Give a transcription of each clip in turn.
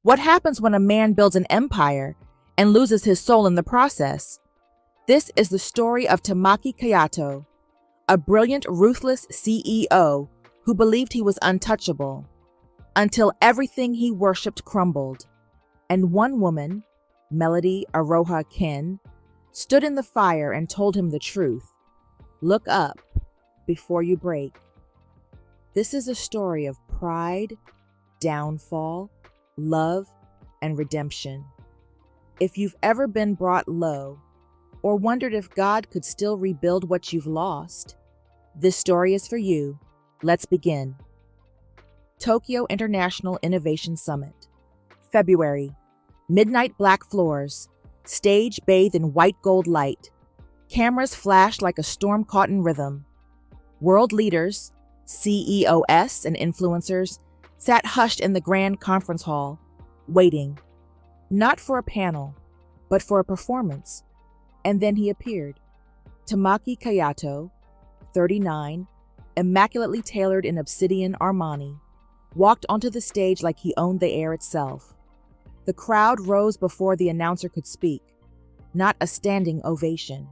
What happens when a man builds an empire and loses his soul in the process? This is the story of Tamaki Kayato, a brilliant, ruthless CEO who believed he was untouchable, until everything he worshipped crumbled, and one woman, Melody Aroha Ken, stood in the fire and told him the truth. Look up before you break. This is a story of pride, downfall, love, and redemption. If you've ever been brought low, or wondered if God could still rebuild what you've lost, this story is for you. Let's begin. Tokyo International Innovation Summit. February. Midnight black floors. Stage bathed in white gold light. Cameras flash like a storm caught in rhythm. World leaders, CEOs and influencers sat hushed in the grand conference hall, waiting, not for a panel, but for a performance. And then he appeared. Tamaki Kayato, 39, immaculately tailored in obsidian Armani, walked onto the stage like he owned the air itself. The crowd rose before the announcer could speak. Not a standing ovation,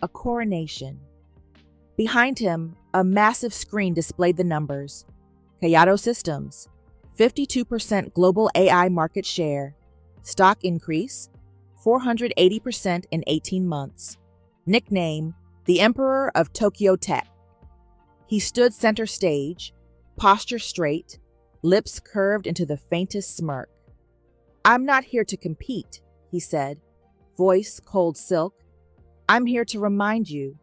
a coronation. Behind him, a massive screen displayed the numbers. Kayato Systems, 52% global AI market share. Stock increase, 480% in 18 months. Nickname, the Emperor of Tokyo Tech. He stood center stage, posture straight, lips curved into the faintest smirk. I'm not here to compete, he said, voice cold silk. I'm here to remind you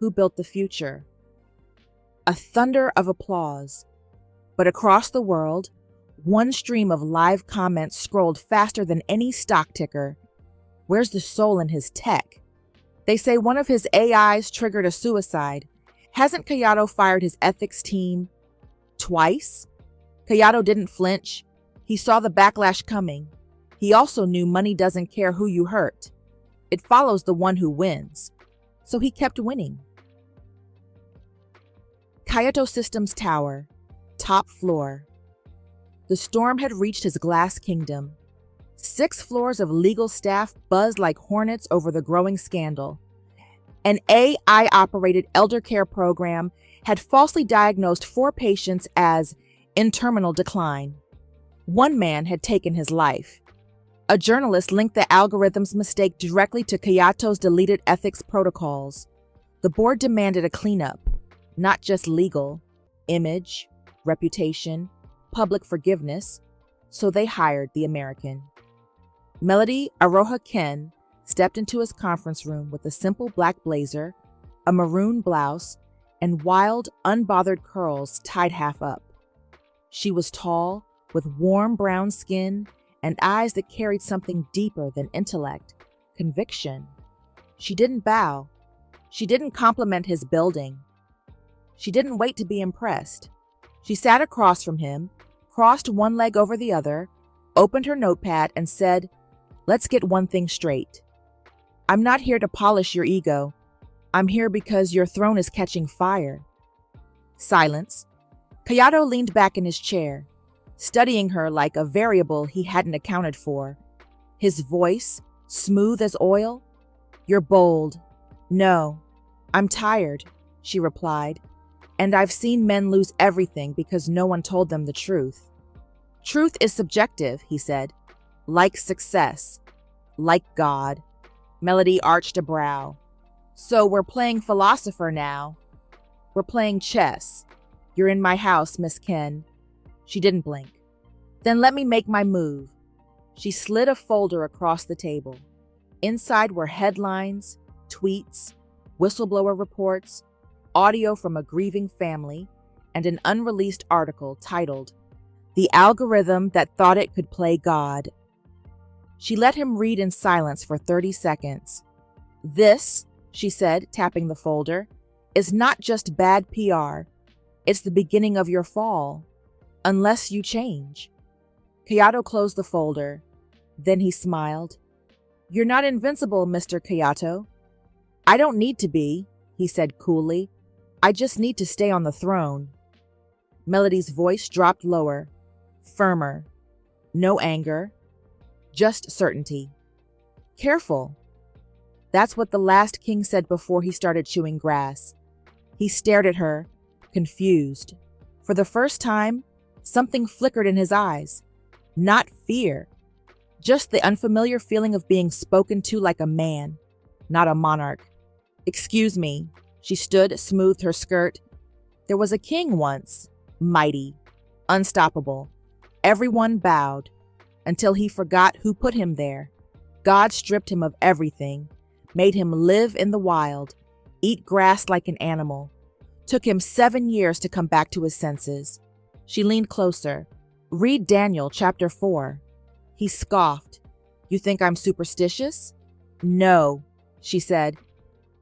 who built the future. A thunder of applause. But across the world, one stream of live comments scrolled faster than any stock ticker. Where's the soul in his tech? They say one of his AIs triggered a suicide. Hasn't Kayato fired his ethics team twice? Kayato didn't flinch. He saw the backlash coming. He also knew money doesn't care who you hurt. It follows the one who wins. So he kept winning. Kayato Systems Tower, top floor. The storm had reached his glass kingdom. 6 floors of legal staff buzzed like hornets over the growing scandal. An AI-operated elder care program had falsely diagnosed 4 patients as in terminal decline. One man had taken his life. A journalist linked the algorithm's mistake directly to Kayato's deleted ethics protocols. The board demanded a cleanup, not just legal, image, reputation, public forgiveness, so they hired the American. Melody Aroha Ken stepped into his conference room with a simple black blazer, a maroon blouse, and wild, unbothered curls tied half up. She was tall, with warm brown skin and eyes that carried something deeper than intellect, conviction. She didn't bow. She didn't compliment his building. She didn't wait to be impressed. She sat across from him, crossed one leg over the other, opened her notepad, and said, "Let's get one thing straight. I'm not here to polish your ego. I'm here because your throne is catching fire." Silence. Kayato leaned back in his chair, studying her like a variable he hadn't accounted for. His voice, smooth as oil. "You're bold." "No, I'm tired," she replied. "And I've seen men lose everything because no one told them the truth." "Truth is subjective," he said. "Like success. Like God." Melody arched a brow. "So we're playing philosopher now." "We're playing chess. You're in my house, Miss Ken." She didn't blink. "Then let me make my move." She slid a folder across the table. Inside were headlines, tweets, whistleblower reports, audio from a grieving family, and an unreleased article titled, "The Algorithm That Thought It Could Play God." She let him read in silence for 30 seconds. "This," she said, tapping the folder, "is not just bad PR. It's the beginning of your fall. Unless you change." Kayato closed the folder. Then he smiled. "You're not invincible, Mr. Kayato." "I don't need to be," he said coolly. "I just need to stay on the throne." Melody's voice dropped lower, firmer. No anger, just certainty. Careful. That's what the last king said before he started chewing grass. He stared at her, confused. For the first time, something flickered in his eyes. Not fear, just the unfamiliar feeling of being spoken to like a man, not a monarch. Excuse me. She stood, smoothed her skirt. There was a king once, mighty, unstoppable. Everyone bowed, until he forgot who put him there. God stripped him of everything, made him live in the wild, eat grass like an animal. Took him 7 years to come back to his senses. She leaned closer. Read Daniel chapter 4. He scoffed. You think I'm superstitious? No, she said.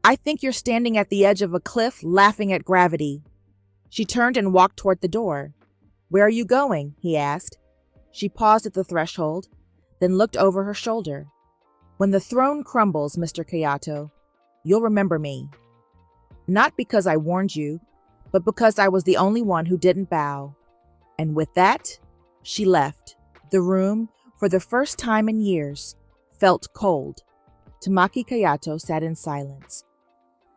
I think you're standing at the edge of a cliff laughing at gravity. She turned and walked toward the door. Where are you going? He asked. She paused at the threshold, then looked over her shoulder. When the throne crumbles, Mr. Kayato, you'll remember me. Not because I warned you, but because I was the only one who didn't bow. And with that, she left. The room, for the first time in years, felt cold. Tamaki Kayato sat in silence.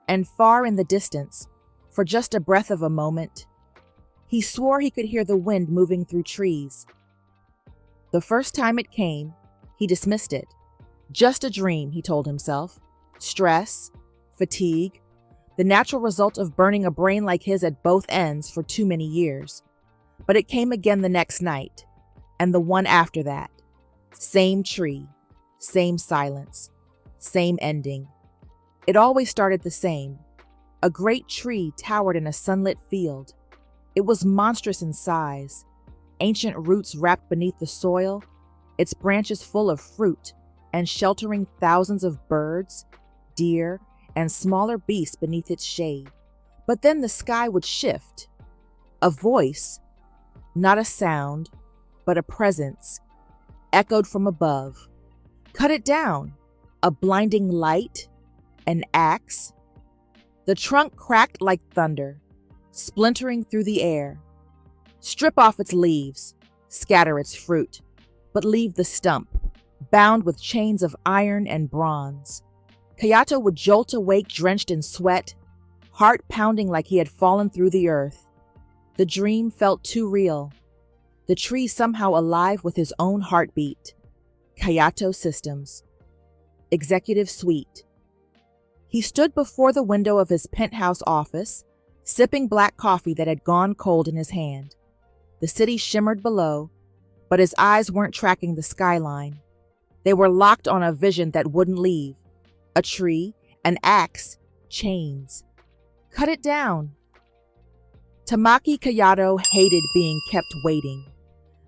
And far in the distance, for just a breath of a moment, he swore he could hear the wind moving through trees. The first time it came, he dismissed it. Just a dream, he told himself. Stress, fatigue, the natural result of burning a brain like his at both ends for too many years. But it came again the next night, and the one after that. Same tree, same silence, same ending. It always started the same. A great tree towered in a sunlit field. It was monstrous in size, ancient roots wrapped beneath the soil, its branches full of fruit and sheltering thousands of birds, deer, and smaller beasts beneath its shade. But then the sky would shift. A voice, not a sound, but a presence, echoed from above. Cut it down. A blinding light, an axe. The trunk cracked like thunder, splintering through the air. Strip off its leaves, scatter its fruit, but leave the stump, bound with chains of iron and bronze. Kayato would jolt awake drenched in sweat, heart pounding like he had fallen through the earth. The dream felt too real. The tree somehow alive with his own heartbeat. Kayato Systems. Executive Suite. He stood before the window of his penthouse office, sipping black coffee that had gone cold in his hand. The city shimmered below, but his eyes weren't tracking the skyline. They were locked on a vision that wouldn't leave. A tree, an axe, chains. Cut it down. Tamaki Kayato hated being kept waiting.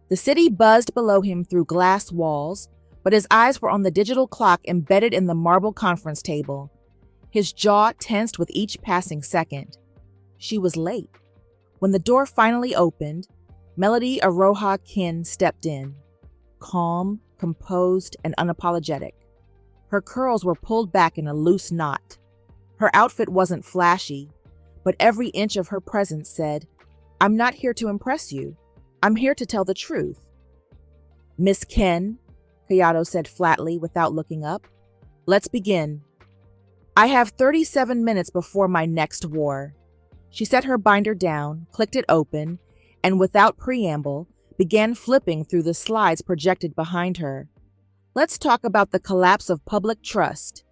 The city buzzed below him through glass walls, but his eyes were on the digital clock embedded in the marble conference table. His jaw tensed with each passing second. She was late. When the door finally opened, Melody Aroha Kin stepped in, calm, composed, and unapologetic. Her curls were pulled back in a loose knot. Her outfit wasn't flashy, but every inch of her presence said, I'm not here to impress you. I'm here to tell the truth. Miss Ken, Kayato said flatly without looking up, let's begin. I have 37 minutes before my next war. She set her binder down, clicked it open, and without preamble, began flipping through the slides projected behind her. Let's talk about the collapse of public trust.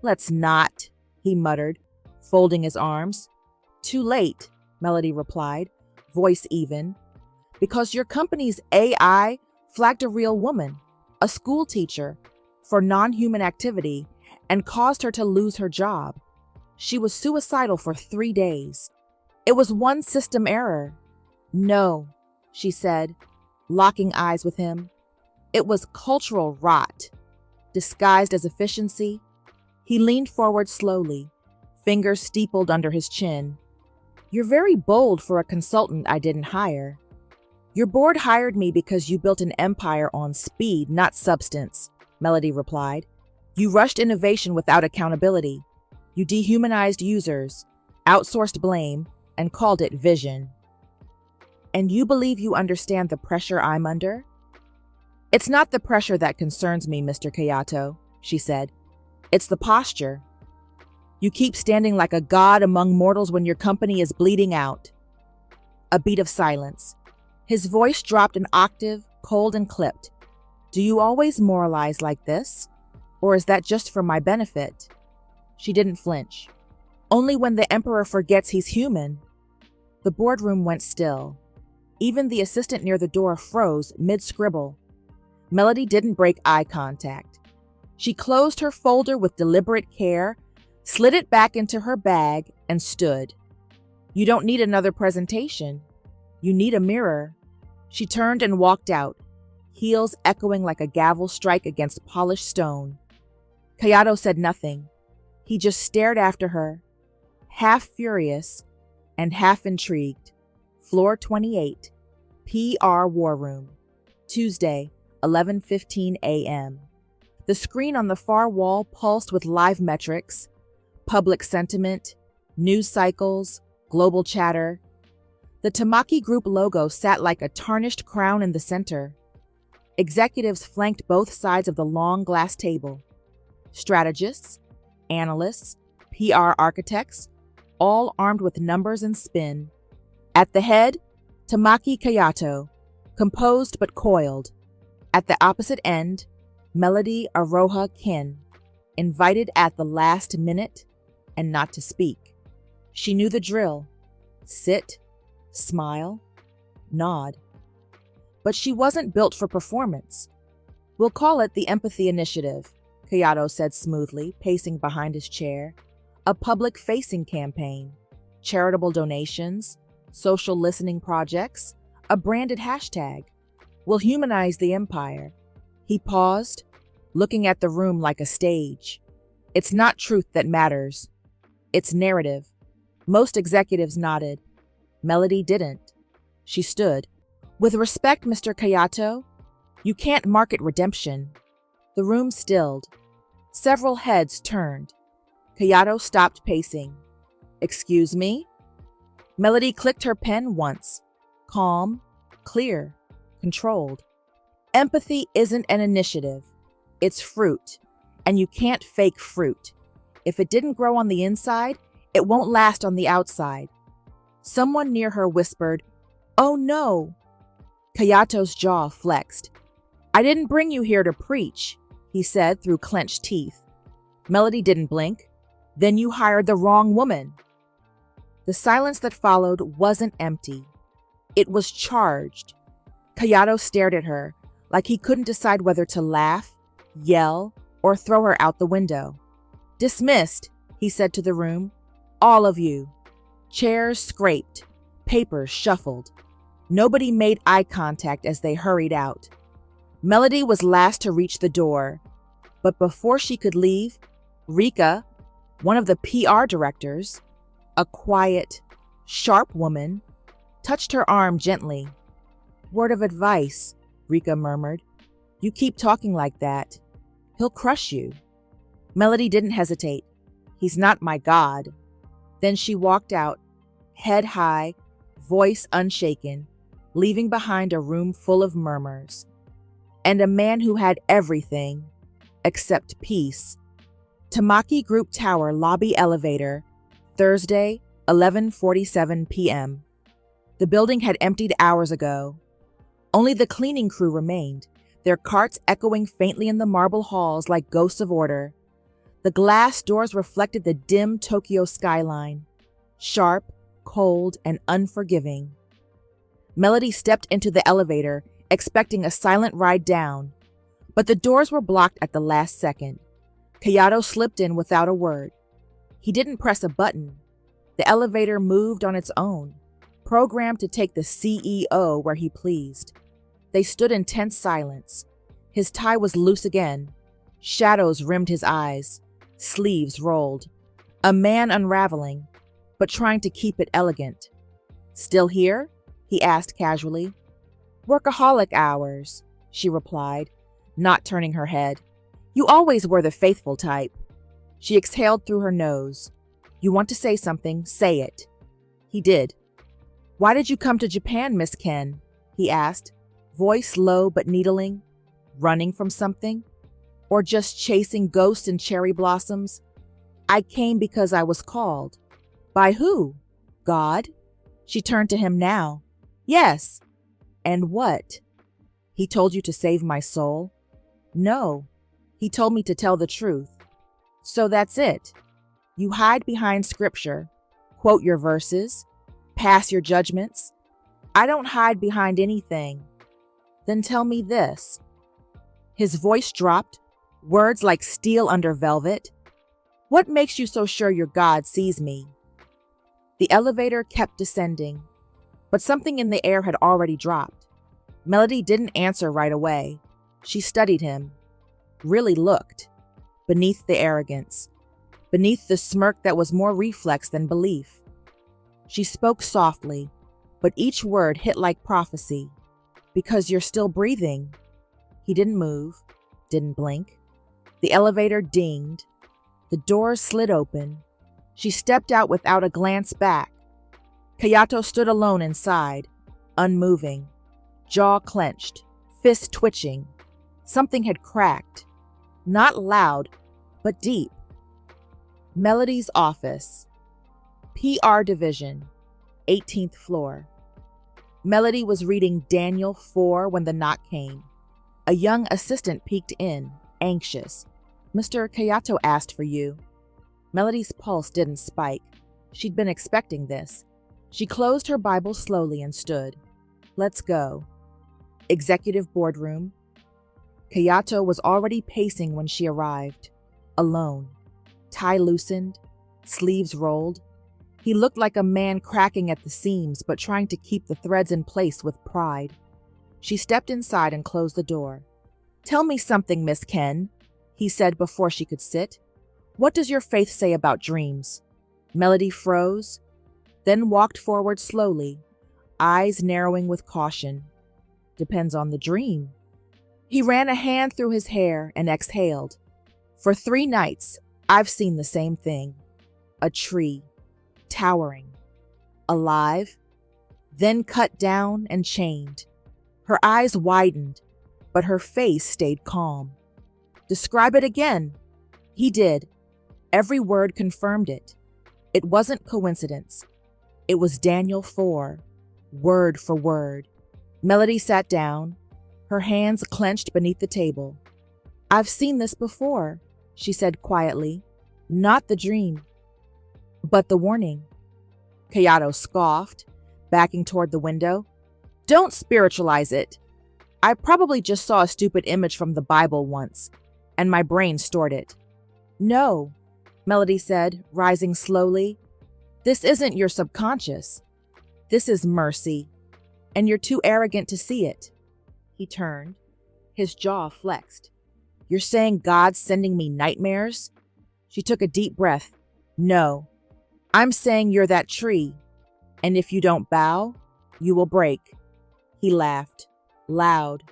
Let's not, he muttered, folding his arms. Too late, Melody replied, voice even. Because your company's AI flagged a real woman, a school teacher, for non-human activity and caused her to lose her job. She was suicidal for 3 days. It was one system error. No, she said, locking eyes with him. It was cultural rot, disguised as efficiency. He leaned forward slowly, fingers steepled under his chin. You're very bold for a consultant I didn't hire. Your board hired me because you built an empire on speed, not substance, Melody replied. You rushed innovation without accountability. You dehumanized users, outsourced blame, and called it vision. And you believe you understand the pressure I'm under? It's not the pressure that concerns me, Mr. Kayato, she said. It's the posture. You keep standing like a god among mortals when your company is bleeding out. A beat of silence. His voice dropped an octave, cold and clipped. Do you always moralize like this? Or is that just for my benefit? She didn't flinch. Only when the emperor forgets he's human. The boardroom went still. Even the assistant near the door froze mid-scribble. Melody didn't break eye contact. She closed her folder with deliberate care, slid it back into her bag, and stood. You don't need another presentation. You need a mirror. She turned and walked out, heels echoing like a gavel strike against polished stone. Kayato said nothing. He just stared after her, half furious and half intrigued. Floor 28, PR War Room, Tuesday, 11:15 a.m. The screen on the far wall pulsed with live metrics, public sentiment, news cycles, global chatter. The Tamaki Group logo sat like a tarnished crown in the center. Executives flanked both sides of the long glass table. Strategists, analysts, PR architects, all armed with numbers and spin. At the head, Tamaki Kayato, composed but coiled. At the opposite end, Melody Aroha Kin, invited at the last minute and not to speak. She knew the drill. Sit, smile, nod. But she wasn't built for performance. We'll call it the Empathy Initiative, Kayato said smoothly, pacing behind his chair. A public-facing campaign, charitable donations, social listening projects, a branded hashtag. We'll humanize the empire. He paused, looking at the room like a stage. It's not truth that matters. It's narrative. Most executives nodded. Melody didn't. She stood. With respect, Mr. Kayato, you can't market redemption. The room stilled. Several heads turned. Kayato stopped pacing. Excuse me? Melody clicked her pen once. Calm, clear, controlled. Empathy isn't an initiative. It's fruit, and you can't fake fruit. If it didn't grow on the inside, it won't last on the outside. Someone near her whispered, "Oh no!" Kayato's jaw flexed. "I didn't bring you here to preach," he said through clenched teeth. Melody didn't blink. "Then you hired the wrong woman." The silence that followed wasn't empty. It was charged. Kayato stared at her, like he couldn't decide whether to laugh, yell, or throw her out the window. "Dismissed," he said to the room. "All of you." Chairs scraped, papers shuffled. Nobody made eye contact as they hurried out. Melody was last to reach the door, but before she could leave, Rika, one of the PR directors, a quiet, sharp woman, touched her arm gently. "Word of advice," Rika murmured. "You keep talking like that. He'll crush you." Melody didn't hesitate. "He's not my god." Then she walked out, head high, voice unshaken, leaving behind a room full of murmurs. And a man who had everything except peace. Tamaki Group Tower lobby elevator, Thursday, 11:47 p.m. The building had emptied hours ago. Only the cleaning crew remained, their carts echoing faintly in the marble halls like ghosts of order. The glass doors reflected the dim Tokyo skyline, sharp, cold, and unforgiving. Melody stepped into the elevator, expecting a silent ride down, but the doors were blocked at the last second. Kayato slipped in without a word. He didn't press a button. The elevator moved on its own, programmed to take the CEO where he pleased. They stood in tense silence. His tie was loose again. Shadows rimmed his eyes. Sleeves rolled. A man unraveling, but trying to keep it elegant. "Still here?" he asked casually. "Workaholic hours," she replied, not turning her head. "You always were the faithful type." She exhaled through her nose. "You want to say something, say it." He did. "Why did you come to Japan, Miss Ken?" he asked, voice low but needling. running from something? Or just chasing ghosts and cherry blossoms? I came because I was called. By who? God? She turned to him now. Yes. And what? He told you to save my soul? No. He told me to tell the truth. So that's it. You hide behind scripture, quote your verses, pass your judgments. I don't hide behind anything. Then tell me this. His voice dropped, words like steel under velvet. What makes you so sure your God sees me? The elevator kept descending, but something in the air had already dropped. Melody didn't answer right away. She studied him, really looked, beneath the arrogance, beneath the smirk that was more reflex than belief. She spoke softly, but each word hit like prophecy. Because you're still breathing. He didn't move, didn't blink. The elevator dinged. The doors slid open. She stepped out without a glance back. Kayato stood alone inside, unmoving, jaw clenched, fist twitching. Something had cracked. Not loud, but deep. Melody's office. PR Division, 18th floor. Melody was reading Daniel 4 when the knock came. A young assistant peeked in, anxious. Mr. Kayato asked for you. Melody's pulse didn't spike. She'd been expecting this. She closed her Bible slowly and stood. Let's go. Executive boardroom. Kayato was already pacing when she arrived. Alone. Tie loosened, sleeves rolled. He looked like a man cracking at the seams but trying to keep the threads in place with pride. She stepped inside and closed the door. Tell me something, Miss Ken, he said before she could sit. What does your faith say about dreams? Melody froze, then walked forward slowly, eyes narrowing with caution. Depends on the dream. He ran a hand through his hair and exhaled. For 3 nights, I've seen the same thing. A tree. Towering, alive, then cut down and chained. Her eyes widened, but her face stayed calm. Describe it again. He did. Every word confirmed it. It wasn't coincidence. It was Daniel 4, word for word. Melody sat down, her hands clenched beneath the table. I've seen this before, she said quietly. Not the dream, but the warning. Kayato scoffed, backing toward the window. Don't spiritualize it. I probably just saw a stupid image from the Bible once, and my brain stored it. No, Melody said, rising slowly. This isn't your subconscious. This is mercy, and you're too arrogant to see it. He turned, his jaw flexed. You're saying God's sending me nightmares? She took a deep breath. No. I'm saying you're that tree, and if you don't bow, you will break. He laughed, loud,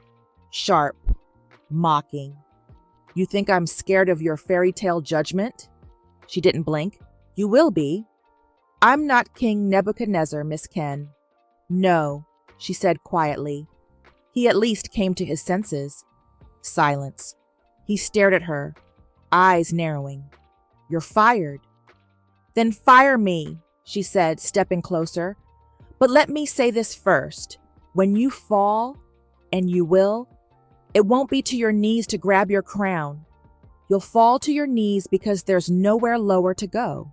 sharp, mocking. You think I'm scared of your fairy tale judgment? She didn't blink. You will be. I'm not King Nebuchadnezzar, Miss Ken. No, she said quietly. He at least came to his senses. Silence. He stared at her, eyes narrowing. You're fired. Then fire me, she said, stepping closer. But let me say this first. When you fall, and you will, it won't be to your knees to grab your crown. You'll fall to your knees because there's nowhere lower to go.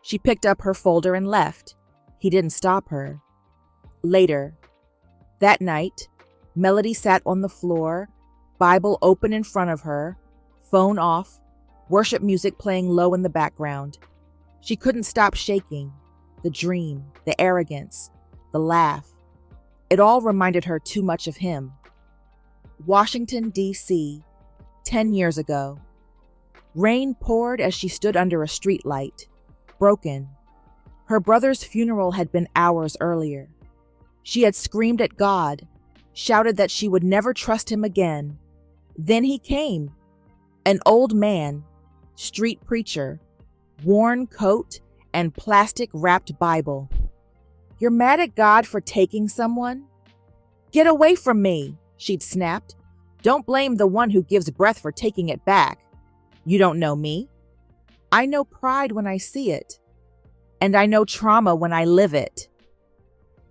She picked up her folder and left. He didn't stop her. Later, that night, Melody sat on the floor, Bible open in front of her, phone off, worship music playing low in the background. She couldn't stop shaking. The dream, the arrogance, the laugh. It all reminded her too much of him. Washington, D.C., 10 years ago. Rain poured as she stood under a streetlight, broken. Her brother's funeral had been hours earlier. She had screamed at God, shouted that she would never trust him again. Then he came, an old man, street preacher, worn coat and plastic-wrapped Bible. You're mad at God for taking someone? Get away from me, she'd snapped. Don't blame the one who gives breath for taking it back. You don't know me? I know pride when I see it, and I know trauma when I live it.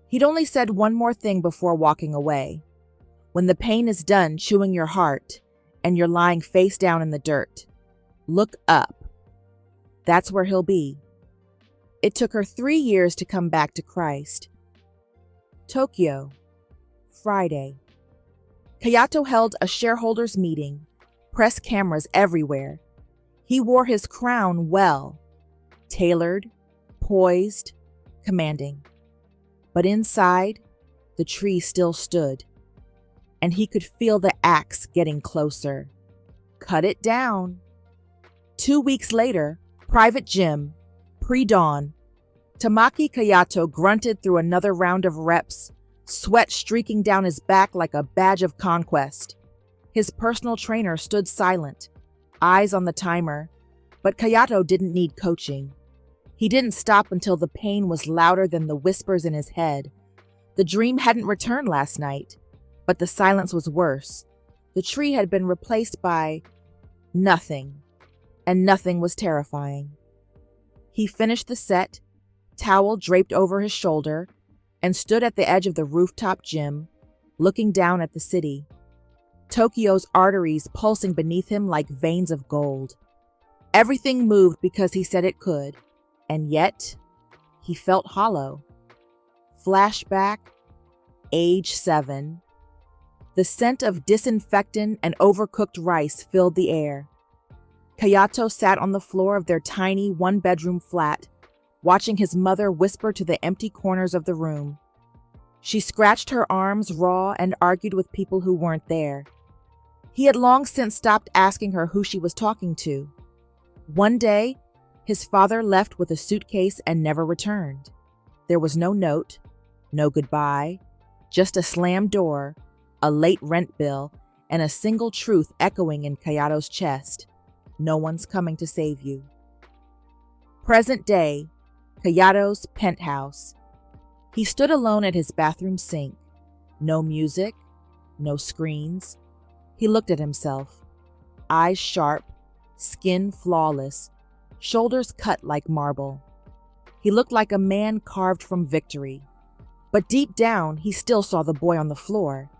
He'd only said one more thing before walking away. When the pain is done chewing your heart and you're lying face down in the dirt, look up. That's where he'll be. It took her 3 years to come back to Christ. Tokyo, Friday. Kayato held a shareholders' meeting, press cameras everywhere. He wore his crown well, tailored, poised, commanding. But inside, the tree still stood, and he could feel the axe getting closer. Cut it down. 2 weeks later, private gym, pre-dawn. Tamaki Kayato grunted through another round of reps, sweat streaking down his back like a badge of conquest. His personal trainer stood silent, eyes on the timer, but Kayato didn't need coaching. He didn't stop until the pain was louder than the whispers in his head. The dream hadn't returned last night, but the silence was worse. The tree had been replaced by nothing, and nothing was terrifying. He finished the set, towel draped over his shoulder, and stood at the edge of the rooftop gym, looking down at the city. Tokyo's arteries pulsing beneath him like veins of gold. Everything moved because he said it could, and yet he felt hollow. Flashback, age 7. The scent of disinfectant and overcooked rice filled the air. Kayato sat on the floor of their tiny one-bedroom flat, watching his mother whisper to the empty corners of the room. She scratched her arms raw and argued with people who weren't there. He had long since stopped asking her who she was talking to. One day, his father left with a suitcase and never returned. There was no note, no goodbye, just a slammed door, a late rent bill, and a single truth echoing in Kayato's chest. No one's coming to save you. Present day, Kayato's penthouse. He stood alone at his bathroom sink. No music, no screens. He looked at himself. Eyes sharp, skin flawless, shoulders cut like marble. He looked like a man carved from victory. But deep down, he still saw the boy on the floor.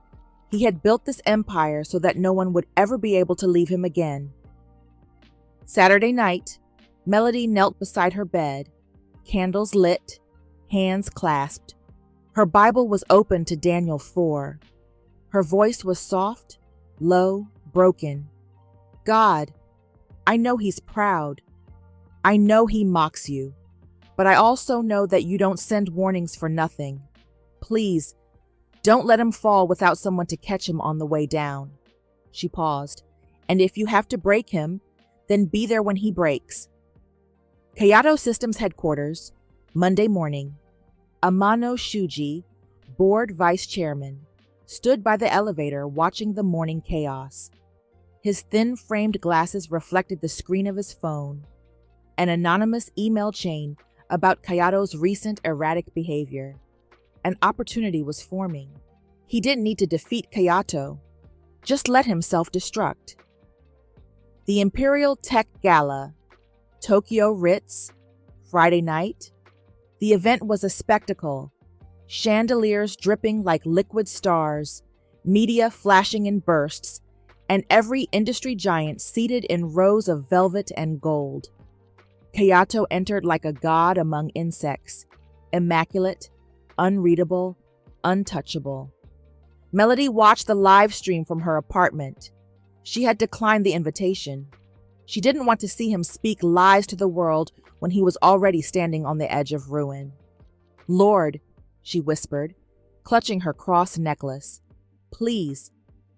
He had built this empire so that no one would ever be able to leave him again. Saturday night, Melody knelt beside her bed, candles lit, hands clasped. Her Bible was open to Daniel 4. Her voice was soft, low, broken. God, I know he's proud. I know he mocks you, but I also know that you don't send warnings for nothing. Please, don't let him fall without someone to catch him on the way down. She paused. And if you have to break him, then be there when he breaks. Kayato Systems Headquarters, Monday morning. Amano Shuji, board vice chairman, stood by the elevator watching the morning chaos. His thin-framed glasses reflected the screen of his phone. An anonymous email chain about Kayato's recent erratic behavior. An opportunity was forming. He didn't need to defeat Kayato. Just let him self-destruct. The Imperial Tech Gala, Tokyo Ritz, Friday night. The event was a spectacle. Chandeliers dripping like liquid stars, media flashing in bursts, and every industry giant seated in rows of velvet and gold. Kayato entered like a god among insects, immaculate, unreadable, untouchable. Melody watched the live stream from her apartment. She had declined the invitation. She didn't want to see him speak lies to the world when he was already standing on the edge of ruin. Lord, she whispered, clutching her cross necklace, please,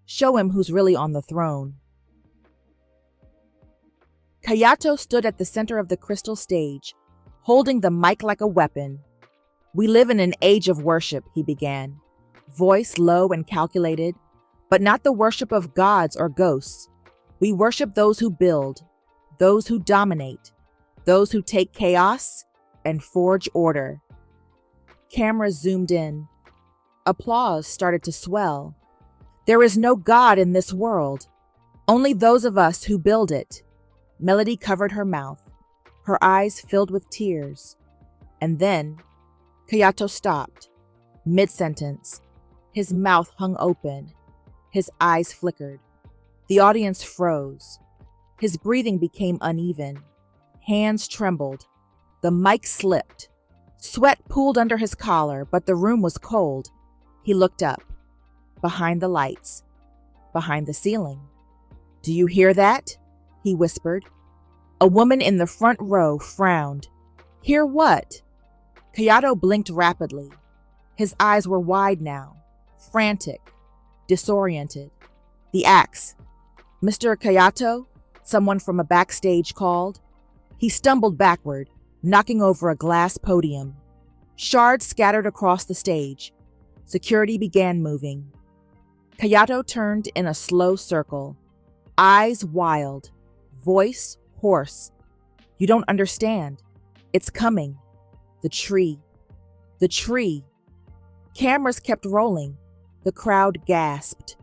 show him who's really on the throne. Kayato stood at the center of the crystal stage, holding the mic like a weapon. We live in an age of worship, he began, voice low and calculated, but not the worship of gods or ghosts. We worship those who build, those who dominate, those who take chaos and forge order. Cameras zoomed in. Applause started to swell. There is no God in this world, only those of us who build it. Melody covered her mouth, her eyes filled with tears. And then Kayato stopped, mid-sentence. His mouth hung open. His eyes flickered. The audience froze. His breathing became uneven. Hands trembled. The mic slipped. Sweat pooled under his collar, but the room was cold. He looked up. Behind the lights. Behind the ceiling. "Do you hear that?" he whispered. A woman in the front row frowned. "Hear what?" Kayato blinked rapidly. His eyes were wide now, frantic, disoriented. "The axe." "Mr. Kayato?" someone from a backstage called. He stumbled backward, knocking over a glass podium. Shards scattered across the stage. Security began moving. Kayato turned in a slow circle, eyes wild, voice hoarse. "You don't understand. It's coming. The tree. The tree." Cameras kept rolling. The crowd gasped.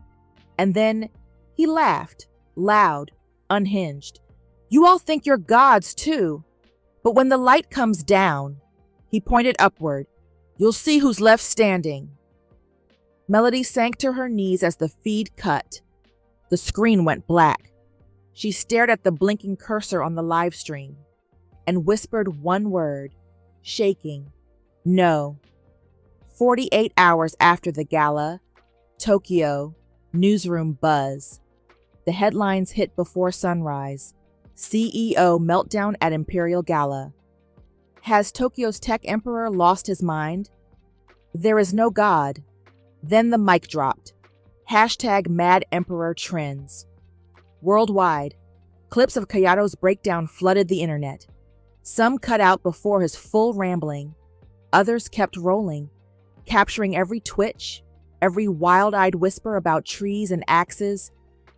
And then he laughed, loud, unhinged. "You all think you're gods too. But when the light comes down," he pointed upward, "you'll see who's left standing." Melody sank to her knees as the feed cut. The screen went black. She stared at the blinking cursor on the live stream and whispered one word, shaking, "No." 48 hours after the gala, Tokyo, newsroom buzz. The headlines hit before sunrise. CEO meltdown at Imperial Gala. Has Tokyo's tech emperor lost his mind? There is no God. Then the mic dropped. Hashtag Mad Emperor trends. Worldwide, clips of Kayato's breakdown flooded the internet. Some cut out before his full rambling. Others kept rolling, capturing every twitch, every wild-eyed whisper about trees and axes,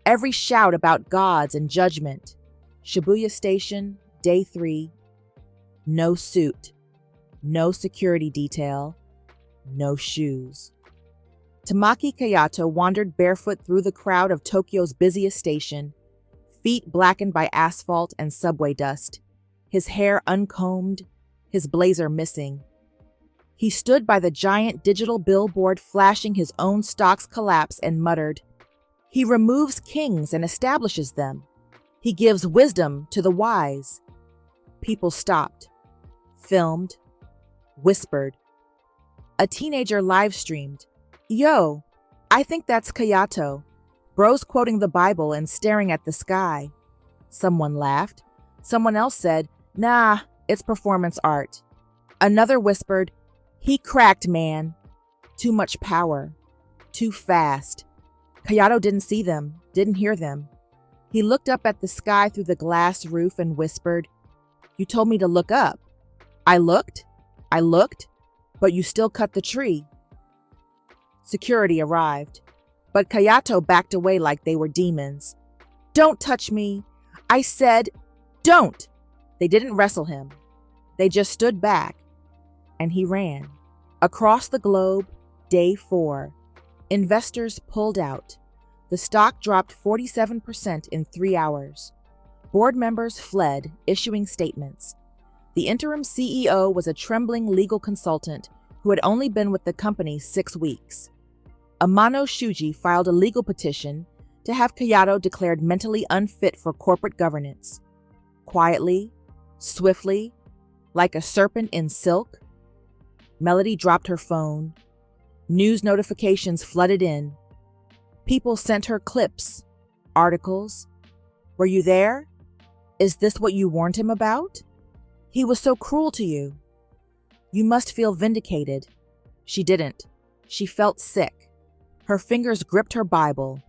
every shout about gods and judgment. Shibuya Station, Day 3. No suit. No security detail. No shoes. Tamaki Kayato wandered barefoot through the crowd of Tokyo's busiest station, feet blackened by asphalt and subway dust, his hair uncombed, his blazer missing. He stood by the giant digital billboard flashing his own stock's collapse and muttered, "He removes kings and establishes them. He gives wisdom to the wise." People stopped, filmed, whispered. A teenager live-streamed, "Yo, I think that's Kayato. Bro's quoting the Bible and staring at the sky." Someone laughed. Someone else said, "Nah, it's performance art." Another whispered, "He cracked, man. Too much power. Too fast." Kayato didn't see them, didn't hear them. He looked up at the sky through the glass roof and whispered, "You told me to look up. I looked, but you still cut the tree." Security arrived, but Kayato backed away like they were demons. "Don't touch me. I said, don't." They didn't wrestle him. They just stood back, and he ran. Across the globe, Day 4. Investors pulled out. The stock dropped 47% in 3 hours. Board members fled, issuing statements. The interim CEO was a trembling legal consultant who had only been with the company 6 weeks. Amano Shuji filed a legal petition to have Kayato declared mentally unfit for corporate governance. Quietly, swiftly, like a serpent in silk, Melody dropped her phone. News notifications flooded in. People sent her clips, articles. "Were you there? Is this what you warned him about? He was so cruel to you. You must feel vindicated." She didn't. She felt sick. Her fingers gripped her Bible.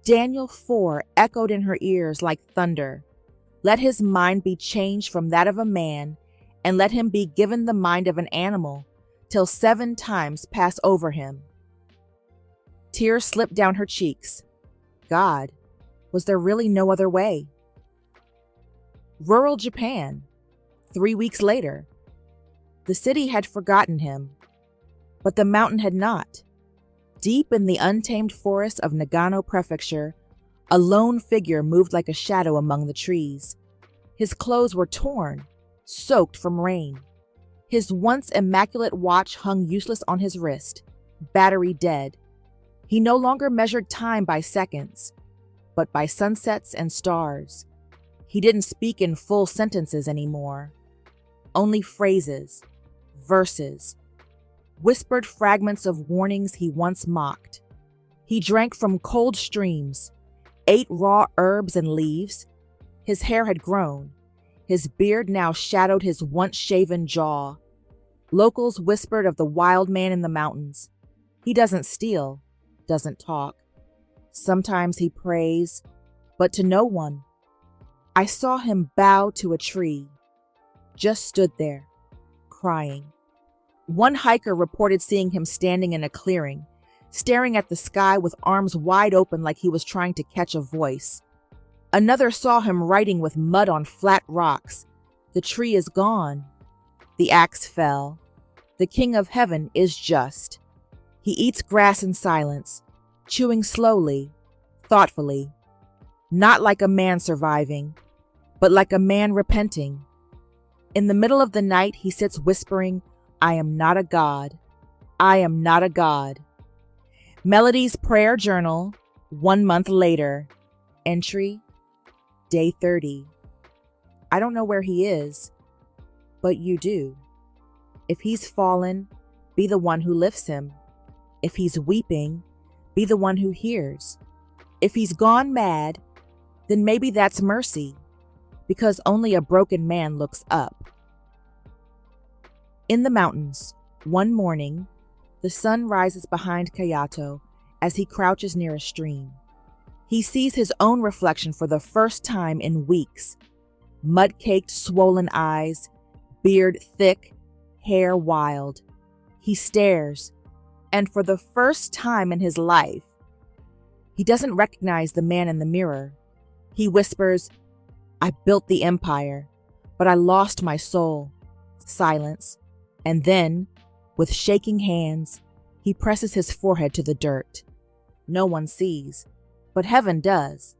Daniel 4 echoed in her ears like thunder. Let his mind be changed from that of a man, and let him be given the mind of an animal, till 7 times pass over him. Tears slipped down her cheeks. God, was there really no other way? Rural Japan. 3 weeks later. The city had forgotten him, but the mountain had not. Deep in the untamed forest of Nagano Prefecture, a lone figure moved like a shadow among the trees. His clothes were torn, soaked from rain. His once immaculate watch hung useless on his wrist, battery dead. He no longer measured time by seconds, but by sunsets and stars. He didn't speak in full sentences anymore. Only phrases, verses, whispered fragments of warnings he once mocked. He drank from cold streams, ate raw herbs and leaves. His hair had grown. His beard now shadowed his once-shaven jaw. Locals whispered of the wild man in the mountains. He doesn't steal, doesn't talk. Sometimes he prays, but to no one. I saw him bow to a tree, just stood there, crying. One hiker reported seeing him standing in a clearing, staring at the sky with arms wide open like he was trying to catch a voice. Another saw him writing with mud on flat rocks. The tree is gone. The axe fell. The King of Heaven is just. He eats grass in silence, chewing slowly, thoughtfully, not like a man surviving, but like a man repenting. In the middle of the night, he sits whispering, "I am not a god. I am not a god." Melody's prayer journal, 1 month later. Entry, day 30. I don't know where he is, but you do. If he's fallen, be the one who lifts him. If he's weeping, be the one who hears. If he's gone mad, then maybe that's mercy, because only a broken man looks up. In the mountains, one morning, the sun rises behind Kayato as he crouches near a stream. He sees his own reflection for the first time in weeks. Mud-caked, swollen eyes, beard thick, hair wild. He stares, and for the first time in his life, he doesn't recognize the man in the mirror. He whispers, "I built the empire, but I lost my soul." Silence. And then, with shaking hands, he presses his forehead to the dirt. No one sees, but heaven does.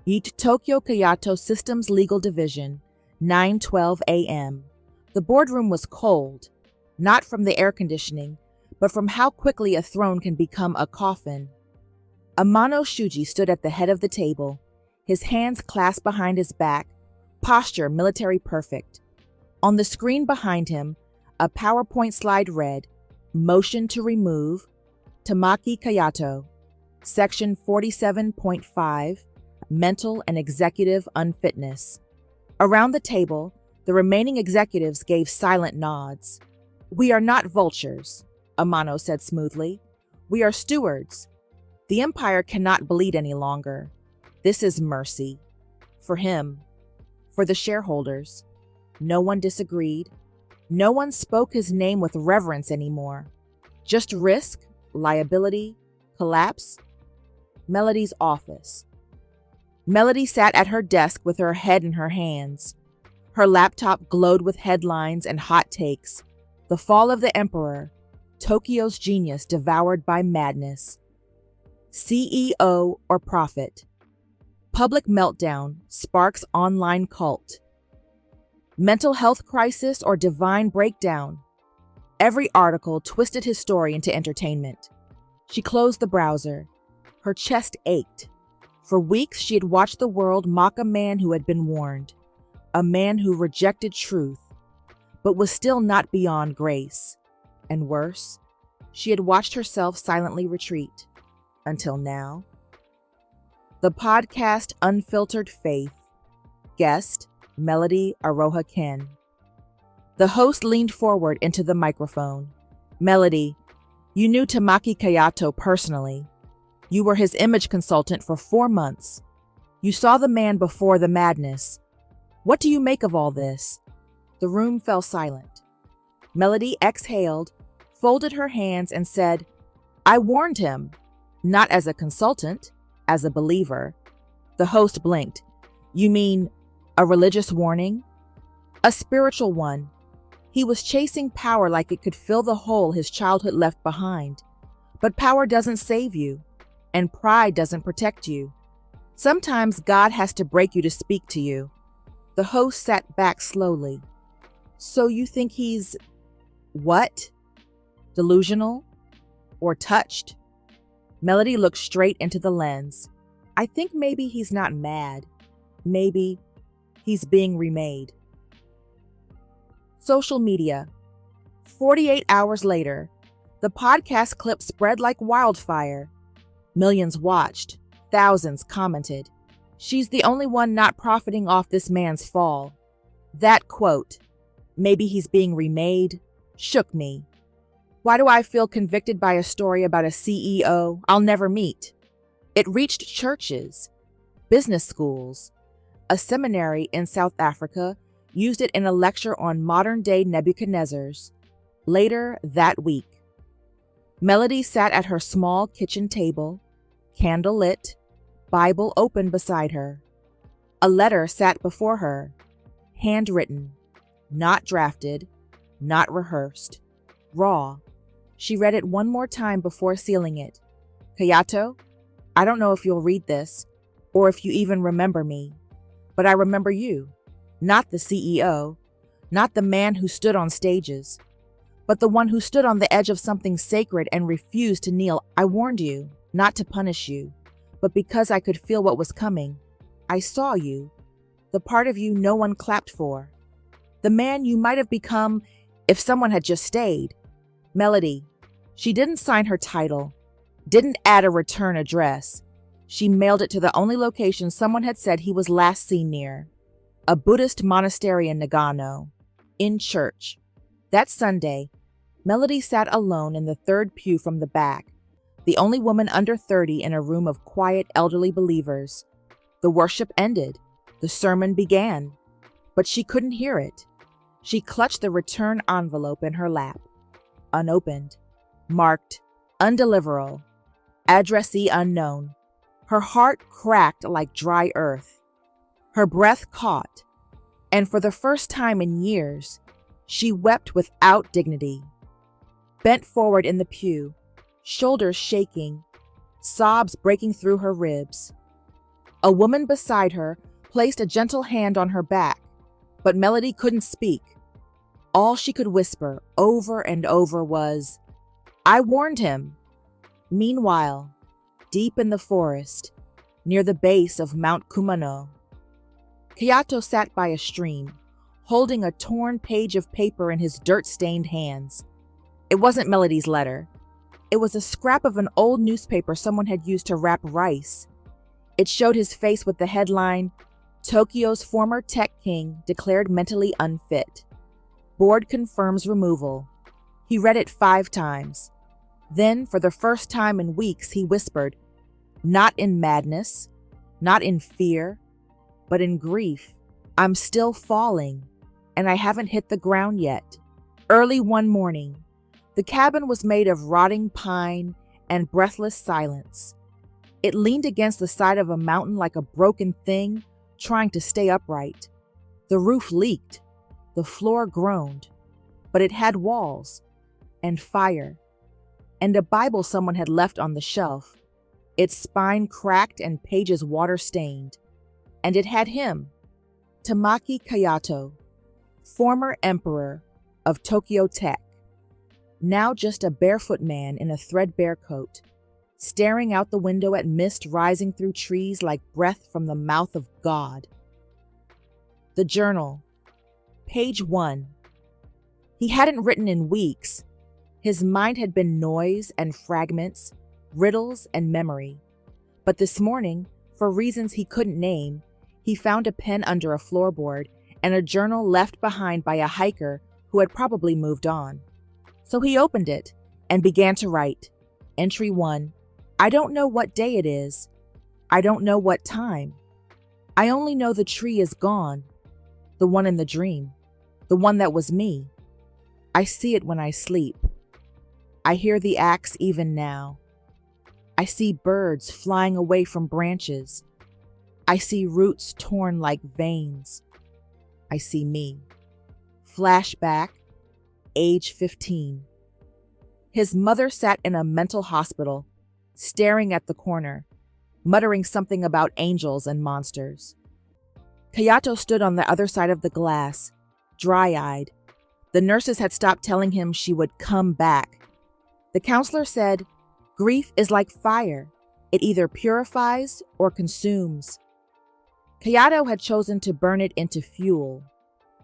Eat Tokyo Kayato Systems Legal Division, 9:12 a.m. The boardroom was cold, not from the air conditioning, but from how quickly a throne can become a coffin. Amano Shuji stood at the head of the table, his hands clasped behind his back, posture military perfect. On the screen behind him, a PowerPoint slide read, "Motion to remove Tamaki Kayato, Section 47.5, Mental and Executive Unfitness." Around the table, the remaining executives gave silent nods. "We are not vultures," Amano said smoothly. "We are stewards. The empire cannot bleed any longer. This is mercy. For him. For the shareholders." No one disagreed. No one spoke his name with reverence anymore. Just risk, liability, collapse. Melody's office. Melody sat at her desk with her head in her hands. Her laptop glowed with headlines and hot takes. The fall of the emperor, Tokyo's genius devoured by madness. CEO or prophet. Public meltdown sparks online cult. Mental health crisis or divine breakdown. Every article twisted his story into entertainment. She closed the browser. Her chest ached. For weeks, she had watched the world mock a man who had been warned, a man who rejected truth, but was still not beyond grace. And worse, she had watched herself silently retreat. Until now. The podcast Unfiltered Faith. Guest, Melody Aroha Ken. The host leaned forward into the microphone. "Melody, you knew Tamaki Kayato personally. You were his image consultant for 4 months. You saw the man before the madness. What do you make of all this?" The room fell silent. Melody exhaled, folded her hands, and said, "I warned him. Not as a consultant, as a believer." The host blinked. "You mean a religious warning?" "A spiritual one. He was chasing power like it could fill the hole his childhood left behind. But power doesn't save you, and pride doesn't protect you. Sometimes God has to break you to speak to you. The host sat back slowly. So you think he's what? Delusional? Or touched? Melody looked straight into the lens. I think maybe he's not mad. Maybe he's being remade. Social media. 48 hours later, the podcast clip spread like wildfire. Millions watched. Thousands commented. She's the only one not profiting off this man's fall. That quote, maybe he's being remade, shook me. Why do I feel convicted by a story about a CEO I'll never meet? It reached churches, business schools. A seminary in South Africa used it in a lecture on modern-day Nebuchadnezzars. Later that week, Melody sat at her small kitchen table, candle lit, Bible open beside her. A letter sat before her, handwritten, not drafted, not rehearsed, raw. She read it one more time before sealing it. Kayato, I don't know if you'll read this, or if you even remember me, but I remember you, not the CEO, not the man who stood on stages, but the one who stood on the edge of something sacred and refused to kneel. I warned you, not to punish you, but because I could feel what was coming. I saw you, the part of you no one clapped for, the man you might have become if someone had just stayed. Melody, she didn't sign her title, didn't add a return address. She mailed it to the only location someone had said he was last seen near, a Buddhist monastery in Nagano, in church. That Sunday, Melody sat alone in the third pew from the back, the only woman under 30 in a room of quiet elderly believers. The worship ended. The sermon began, but she couldn't hear it. She clutched the return envelope in her lap, unopened, marked undeliverable, addressee unknown. Her heart cracked like dry earth. Her breath caught, and for the first time in years, she wept without dignity. Bent forward in the pew, shoulders shaking, sobs breaking through her ribs. A woman beside her placed a gentle hand on her back, but Melody couldn't speak. All she could whisper over and over was, I warned him. Meanwhile, deep in the forest, near the base of Mount Kumano, Kayato sat by a stream, holding a torn page of paper in his dirt-stained hands. It wasn't Melody's letter. It was a scrap of an old newspaper someone had used to wrap rice. It showed his face with the headline, Tokyo's former tech king declared mentally unfit. Board confirms removal. He read it 5 times. Then, for the first time in weeks, he whispered, not in madness, not in fear, but in grief. I'm still falling, and I haven't hit the ground yet. Early one morning, the cabin was made of rotting pine and breathless silence. It leaned against the side of a mountain like a broken thing trying to stay upright. The roof leaked, the floor groaned, but it had walls and fire and a Bible someone had left on the shelf, its spine cracked and pages water-stained. And it had him, Tamaki Kayato, former emperor of Tokyo Tech, now just a barefoot man in a threadbare coat, staring out the window at mist rising through trees like breath from the mouth of God. The journal, page 1. He hadn't written in weeks. His mind had been noise and fragments, riddles and memory. But this morning, for reasons he couldn't name, he found a pen under a floorboard and a journal left behind by a hiker who had probably moved on. So he opened it and began to write. Entry 1. I don't know what day it is. I don't know what time. I only know the tree is gone. The one in the dream. The one that was me. I see it when I sleep. I hear the axe even now. I see birds flying away from branches. I see roots torn like veins. I see me. Flashback, age 15. His mother sat in a mental hospital, staring at the corner, muttering something about angels and monsters. Kayato stood on the other side of the glass, dry-eyed. The nurses had stopped telling him she would come back. The counselor said, "Grief is like fire. It either purifies or consumes." Kayato had chosen to burn it into fuel,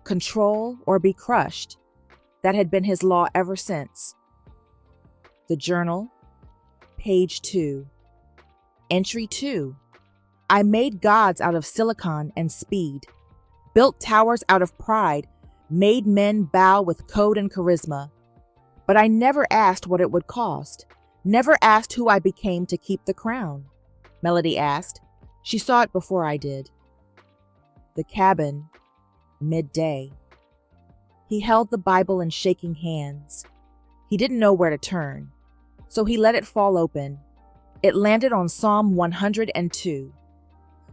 control or be crushed. That had been his law ever since. The journal, page 2. Entry 2. I made gods out of silicon and speed, built towers out of pride, made men bow with code and charisma. But I never asked what it would cost, never asked who I became to keep the crown. Melody asked. She saw it before I did. The cabin, midday. He held the Bible in shaking hands. He didn't know where to turn, so he let it fall open. It landed on Psalm 102.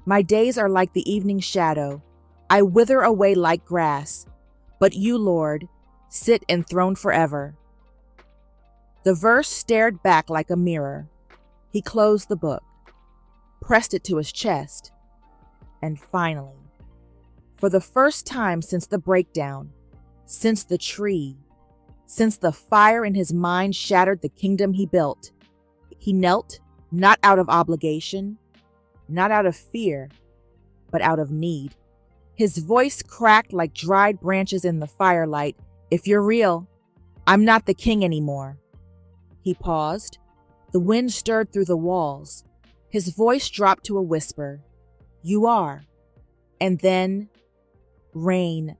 My days are like the evening shadow. I wither away like grass. But you, Lord, sit enthroned forever. The verse stared back like a mirror. He closed the book, pressed it to his chest, and finally, for the first time since the breakdown, since the tree, since the fire in his mind shattered the kingdom he built, he knelt, not out of obligation, not out of fear, but out of need. His voice cracked like dried branches in the firelight. If you're real, I'm not the king anymore. He paused. The wind stirred through the walls. His voice dropped to a whisper. You are. And then rain,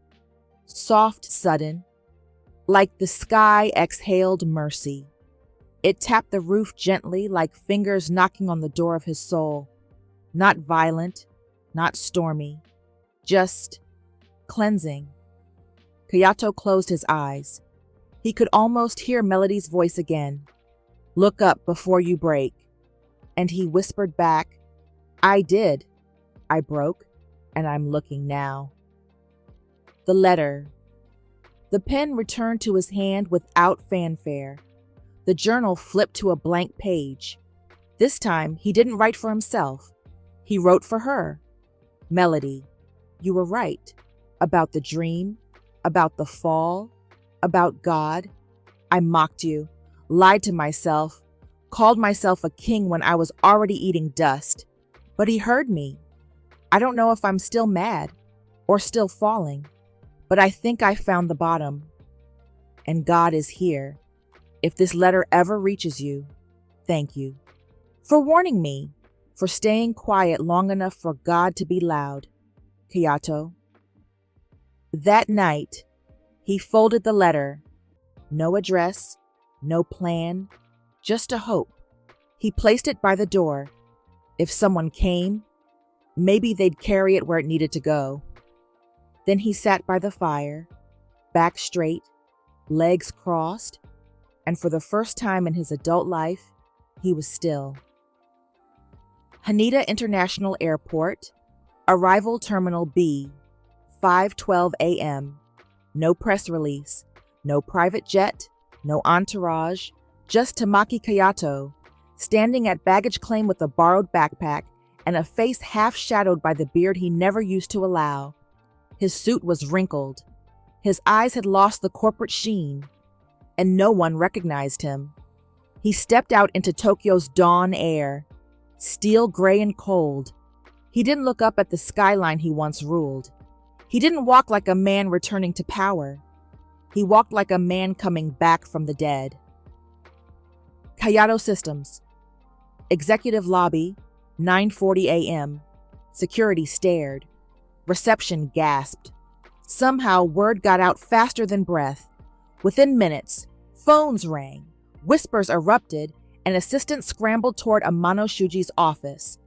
soft, sudden, like the sky exhaled mercy. It tapped the roof gently like fingers knocking on the door of his soul. Not violent, not stormy, just cleansing. Kayato closed his eyes. He could almost hear Melody's voice again. Look up before you break. And he whispered back, I did. I broke, and I'm looking now. The letter. The pen returned to his hand without fanfare. The journal flipped to a blank page. This time, he didn't write for himself. He wrote for her. Melody, you were right. About the dream, about the fall, about God. I mocked you, lied to myself, called myself a king when I was already eating dust. But he heard me. I don't know if I'm still mad or still falling, but I think I found the bottom. And God is here. If this letter ever reaches you, thank you. For warning me, for staying quiet long enough for God to be loud. Kayato. That night, he folded the letter. No address, no plan, just a hope. He placed it by the door. If someone came, maybe they'd carry it where it needed to go. Then he sat by the fire, back straight, legs crossed, and for the first time in his adult life, he was still. Haneda International Airport, Arrival Terminal B, 5:12 a.m. No press release, no private jet, no entourage, just Tamaki Kayato, standing at baggage claim with a borrowed backpack and a face half shadowed by the beard he never used to allow. His suit was wrinkled. His eyes had lost the corporate sheen, and no one recognized him. He stepped out into Tokyo's dawn air, steel gray and cold. He didn't look up at the skyline he once ruled. He didn't walk like a man returning to power. He walked like a man coming back from the dead. Kayato Systems. Executive lobby, 9:40 a.m. Security stared. Reception gasped. Somehow word got out faster than breath. Within minutes, phones rang, whispers erupted, and assistants scrambled toward Amano Shuji's office.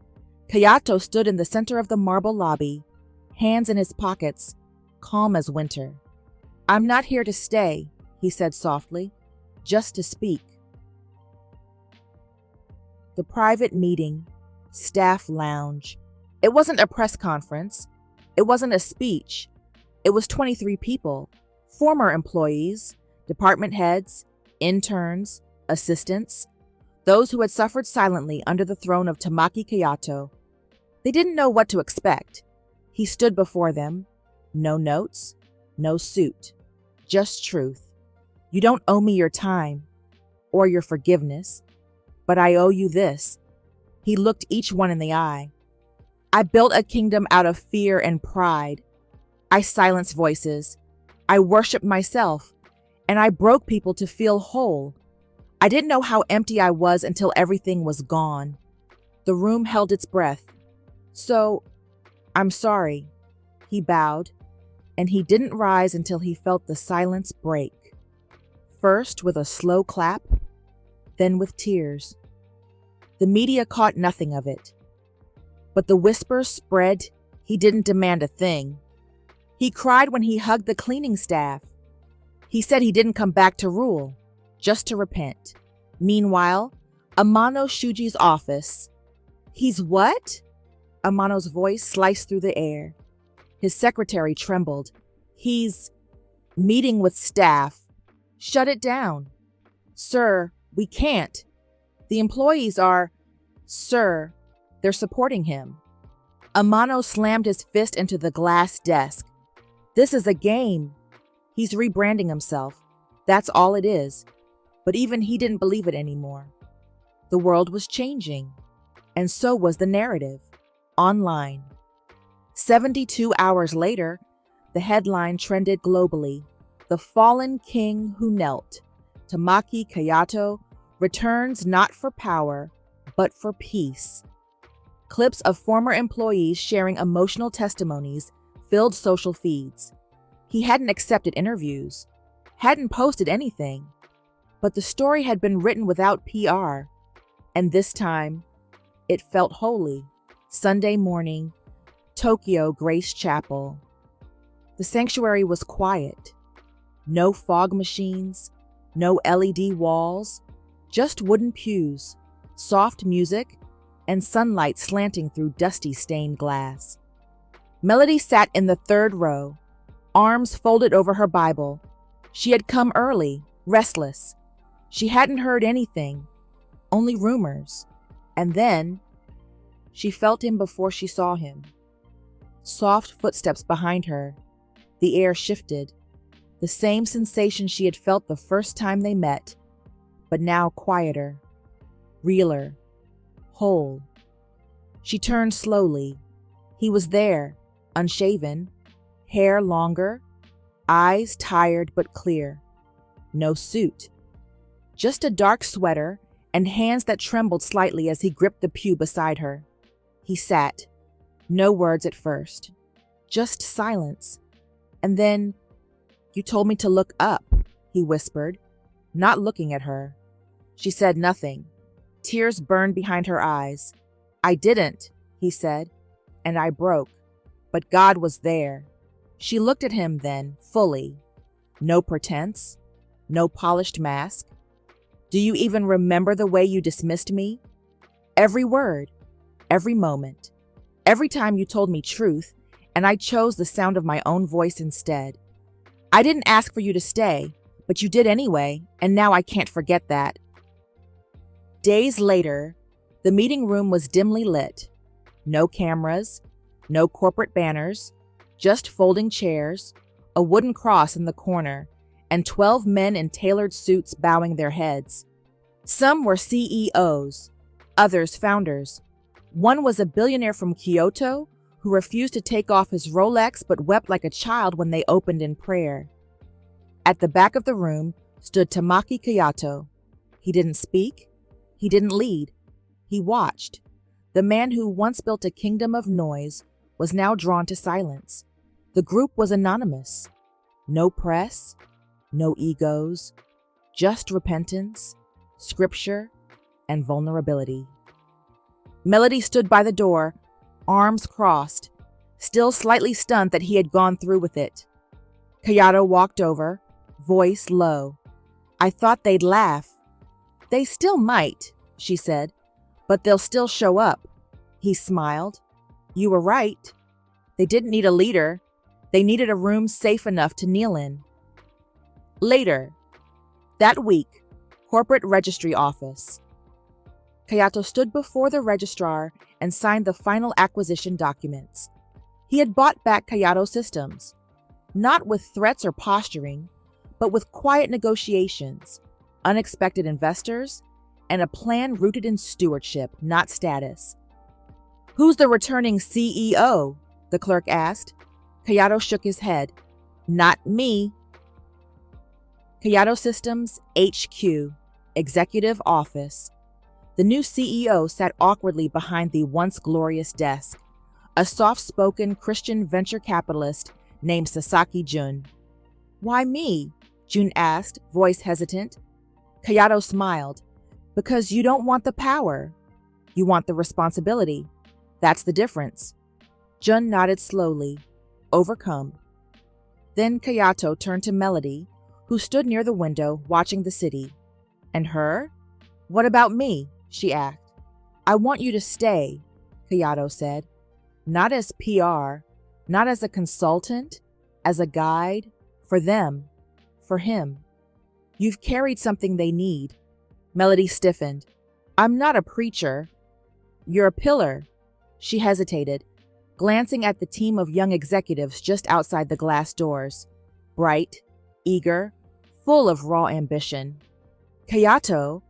Kayato stood in the center of the marble lobby, hands in his pockets, calm as winter. I'm not here to stay, he said softly, just to speak. The private meeting, staff lounge. It wasn't a press conference. It wasn't a speech. It was 23 people, former employees, department heads, interns, assistants, those who had suffered silently under the throne of Tamaki Kayato. They didn't know what to expect. He stood before them. No notes, no suit, just truth. You don't owe me your time or your forgiveness, but I owe you this. He looked each one in the eye. I built a kingdom out of fear and pride. I silenced voices. I worshiped myself, and I broke people to feel whole. I didn't know how empty I was until everything was gone. The room held its breath. So, I'm sorry. He bowed, and he didn't rise until he felt the silence break. First with a slow clap, then with tears. The media caught nothing of it. But the whispers spread. He didn't demand a thing. He cried when he hugged the cleaning staff. He said he didn't come back to rule, just to repent. Meanwhile, Amano Shuji's office. He's what? Amano's voice sliced through the air. His secretary trembled. He's meeting with staff. Shut it down. Sir, we can't. The employees are... Sir, they're supporting him. Amano slammed his fist into the glass desk. This is a game. He's rebranding himself. That's all it is. But even he didn't believe it anymore. The world was changing, and so was the narrative. Online. 72 hours later, the headline trended globally. The fallen king who knelt, Tamaki Kayato, returns not for power, but for peace. Clips of former employees sharing emotional testimonies filled social feeds. He hadn't accepted interviews, hadn't posted anything, but the story had been written without PR, and this time, it felt holy. Sunday morning, Tokyo Grace Chapel. The sanctuary was quiet. No fog machines, no LED walls, just wooden pews, soft music, and sunlight slanting through dusty stained glass. Melody sat in the third row, arms folded over her Bible. She had come early, restless. She hadn't heard anything, only rumors. And then, she felt him before she saw him. Soft footsteps behind her. The air shifted. The same sensation she had felt the first time they met, but now quieter, realer, whole. She turned slowly. He was there, unshaven, hair longer, eyes tired but clear. No suit. Just a dark sweater and hands that trembled slightly as he gripped the pew beside her. He sat. No words at first. Just silence. And then, "You told me to look up," he whispered, not looking at her. She said nothing. Tears burned behind her eyes. "I didn't," he said, "and I broke. But God was there." She looked at him then, fully. No pretense, no polished mask. "Do you even remember the way you dismissed me? Every word, every moment, every time you told me truth, and I chose the sound of my own voice instead. I didn't ask for you to stay, but you did anyway, and now I can't forget that." Days later, the meeting room was dimly lit. No cameras, no corporate banners, just folding chairs, a wooden cross in the corner, and 12 men in tailored suits bowing their heads. Some were CEOs, others founders. One was a billionaire from Kyoto who refused to take off his Rolex but wept like a child when they opened in prayer. At the back of the room stood Tamaki Kayato. He didn't speak. He didn't lead. He watched. The man who once built a kingdom of noise was now drawn to silence. The group was anonymous. No press, no egos, just repentance, scripture, and vulnerability. Melody stood by the door, arms crossed, still slightly stunned that he had gone through with it. Kayato walked over, voice low. "I thought they'd laugh." "They still might," she said, "but they'll still show up." He smiled. "You were right. They didn't need a leader. They needed a room safe enough to kneel in." Later, that week, Corporate Registry Office. Kayato stood before the registrar and signed the final acquisition documents. He had bought back Kayato Systems, not with threats or posturing, but with quiet negotiations, unexpected investors, and a plan rooted in stewardship, not status. "Who's the returning CEO?" the clerk asked. Kayato shook his head. "Not me." Kayato Systems HQ, Executive Office. The new CEO sat awkwardly behind the once glorious desk, a soft-spoken Christian venture capitalist named Sasaki Jun. "Why me?" Jun asked, voice hesitant. Kayato smiled. "Because you don't want the power. You want the responsibility. That's the difference." Jun nodded slowly, overcome. Then Kayato turned to Melody, who stood near the window watching the city. "And her? What about me?" she asked. "I want you to stay," Kayato said. "Not as PR, not as a consultant, as a guide, for them, for him. You've carried something they need." Melody stiffened. "I'm not a preacher." "You're a pillar." She hesitated, glancing at the team of young executives just outside the glass doors, bright, eager, full of raw ambition. "Kayato,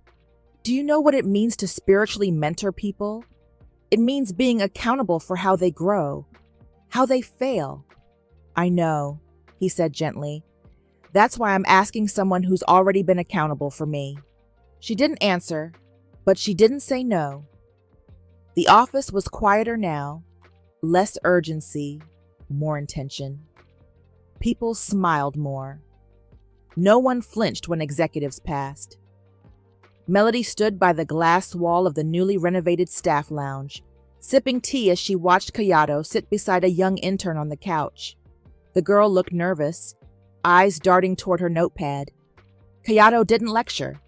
do you know what it means to spiritually mentor people? It means being accountable for how they grow, how they fail." "I know," he said gently. "That's why I'm asking someone who's already been accountable for me." She didn't answer, but she didn't say no. The office was quieter now, less urgency, more intention. People smiled more. No one flinched when executives passed. Melody stood by the glass wall of the newly renovated staff lounge, sipping tea as she watched Kayato sit beside a young intern on the couch. The girl looked nervous, eyes darting toward her notepad. Kayato didn't lecture.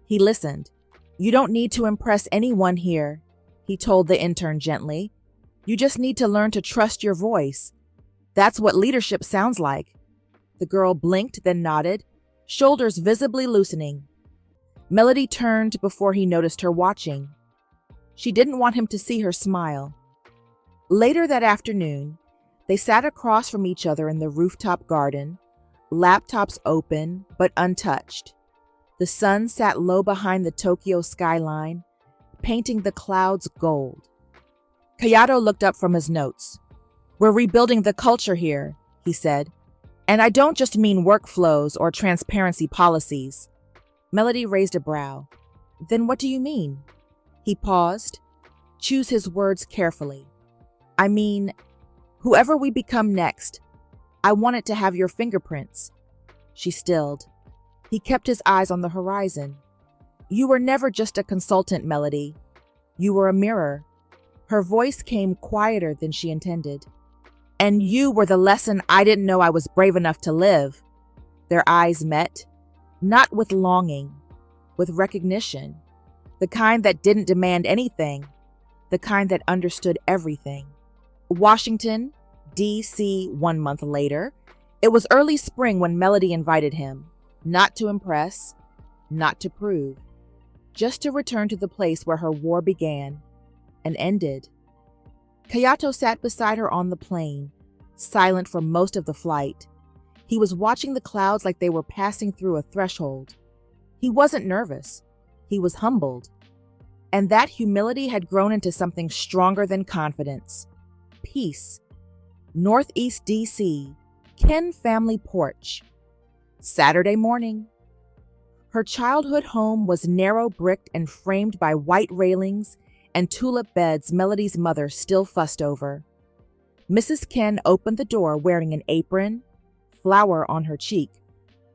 He listened. "You don't need to impress anyone here," he told the intern gently. "You just need to learn to trust your voice. That's what leadership sounds like." The girl blinked, then nodded, shoulders visibly loosening. Melody turned before he noticed her watching. She didn't want him to see her smile. Later that afternoon, they sat across from each other in the rooftop garden, laptops open but untouched. The sun sat low behind the Tokyo skyline, painting the clouds gold. Kayato looked up from his notes. "We're rebuilding the culture here," he said. "And I don't just mean workflows or transparency policies." Melody raised a brow. "Then what do you mean?" He paused, chose his words carefully. "I mean, whoever we become next, I want it to have your fingerprints." She stilled. He kept his eyes on the horizon. "You were never just a consultant, Melody. You were a mirror." Her voice came quieter than she intended. "And you were the lesson I didn't know I was brave enough to live." Their eyes met, not with longing, with recognition, the kind that didn't demand anything, the kind that understood everything. Washington, D.C. 1 month later. It was early spring when Melody invited him, not to impress, not to prove, just to return to the place where her war began and ended. Kayato sat beside her on the plane, silent for most of the flight. He was watching the clouds like they were passing through a threshold. He wasn't nervous. He was humbled. And that humility had grown into something stronger than confidence. Peace. Northeast D.C., Ken family porch. Saturday morning. Her childhood home was narrow-bricked and framed by white railings and tulip beds Melody's mother still fussed over. Mrs. Ken opened the door wearing an apron, flower on her cheek.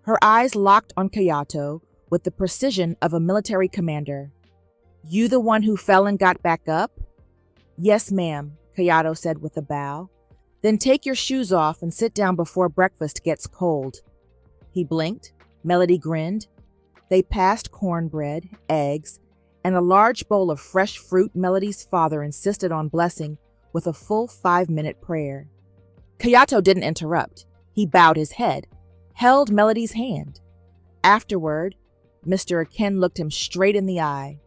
Her eyes locked on Kayato with the precision of a military commander. "You the one who fell and got back up?" "Yes, ma'am," Kayato said with a bow. "Then take your shoes off and sit down before breakfast gets cold." He blinked. Melody grinned. They passed cornbread, eggs, and a large bowl of fresh fruit Melody's father insisted on blessing with a full 5-minute prayer. Kayato didn't interrupt. He bowed his head, held Melody's hand. Afterward, Mr. Akin looked him straight in the eye.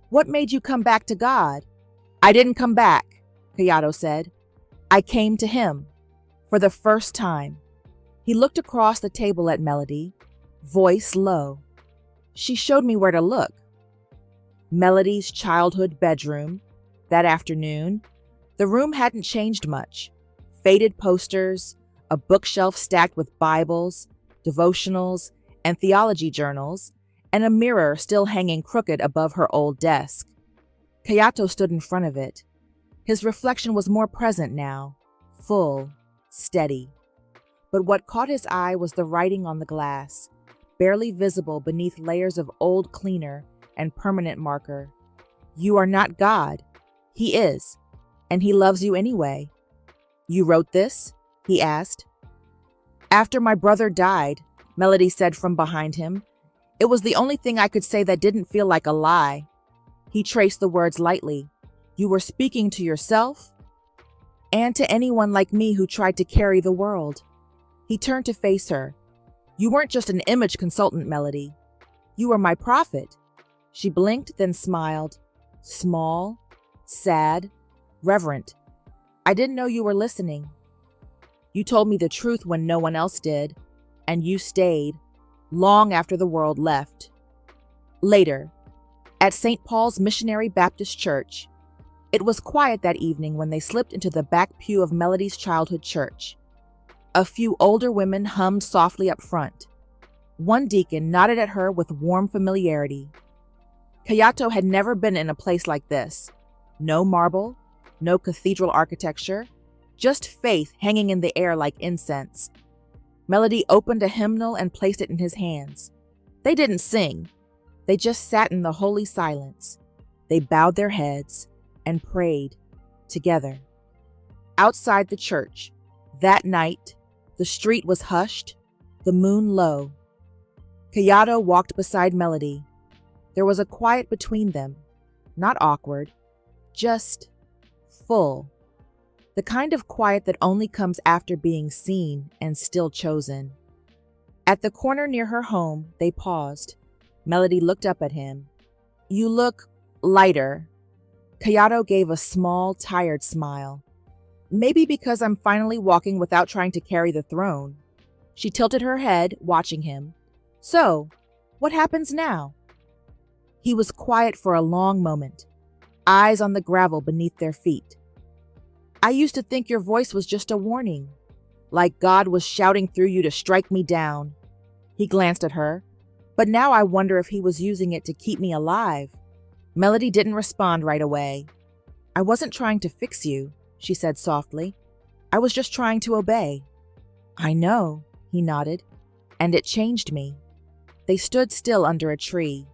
What made you come back to God? I didn't come back, Kayato said. I came to him. For the first time. He looked across the table at Melody, voice low. She showed me where to look. Melody's childhood bedroom. That afternoon, the room hadn't changed much. Faded posters, a bookshelf stacked with Bibles, devotionals, and theology journals, and a mirror still hanging crooked above her old desk. Kayato stood in front of it. His reflection was more present now, full, steady. But what caught his eye was the writing on the glass, barely visible beneath layers of old cleaner and permanent marker. You are not God. He is, and he loves you anyway. You wrote this? He asked. After my brother died, Melody said from behind him. It was the only thing I could say that didn't feel like a lie. He traced the words lightly. You were speaking to yourself and to anyone like me who tried to carry the world. He turned to face her. You weren't just an image consultant, Melody. You were my prophet. She blinked, then smiled. Small, sad, reverent. I didn't know you were listening. You told me the truth when no one else did, and you stayed, long after the world left. Later, at St. Paul's Missionary Baptist Church, it was quiet that evening when they slipped into the back pew of Melody's childhood church. A few older women hummed softly up front. One deacon nodded at her with warm familiarity. Kayato had never been in a place like this. No marble, no cathedral architecture, just faith hanging in the air like incense. Melody opened a hymnal and placed it in his hands. They didn't sing. They just sat in the holy silence. They bowed their heads and prayed together. Outside the church, that night, the street was hushed, the moon low. Kayato walked beside Melody. There was a quiet between them, not awkward, just full. The kind of quiet that only comes after being seen and still chosen. At the corner near her home, they paused. Melody looked up at him. You look lighter. Kayato gave a small, tired smile. Maybe because I'm finally walking without trying to carry the throne. She tilted her head, watching him. So, what happens now? He was quiet for a long moment, eyes on the gravel beneath their feet. I used to think your voice was just a warning, like God was shouting through you to strike me down. He glanced at her, but now I wonder if he was using it to keep me alive. Melody didn't respond right away. I wasn't trying to fix you, she said softly. I was just trying to obey. I know, he nodded, and it changed me. They stood still under a tree.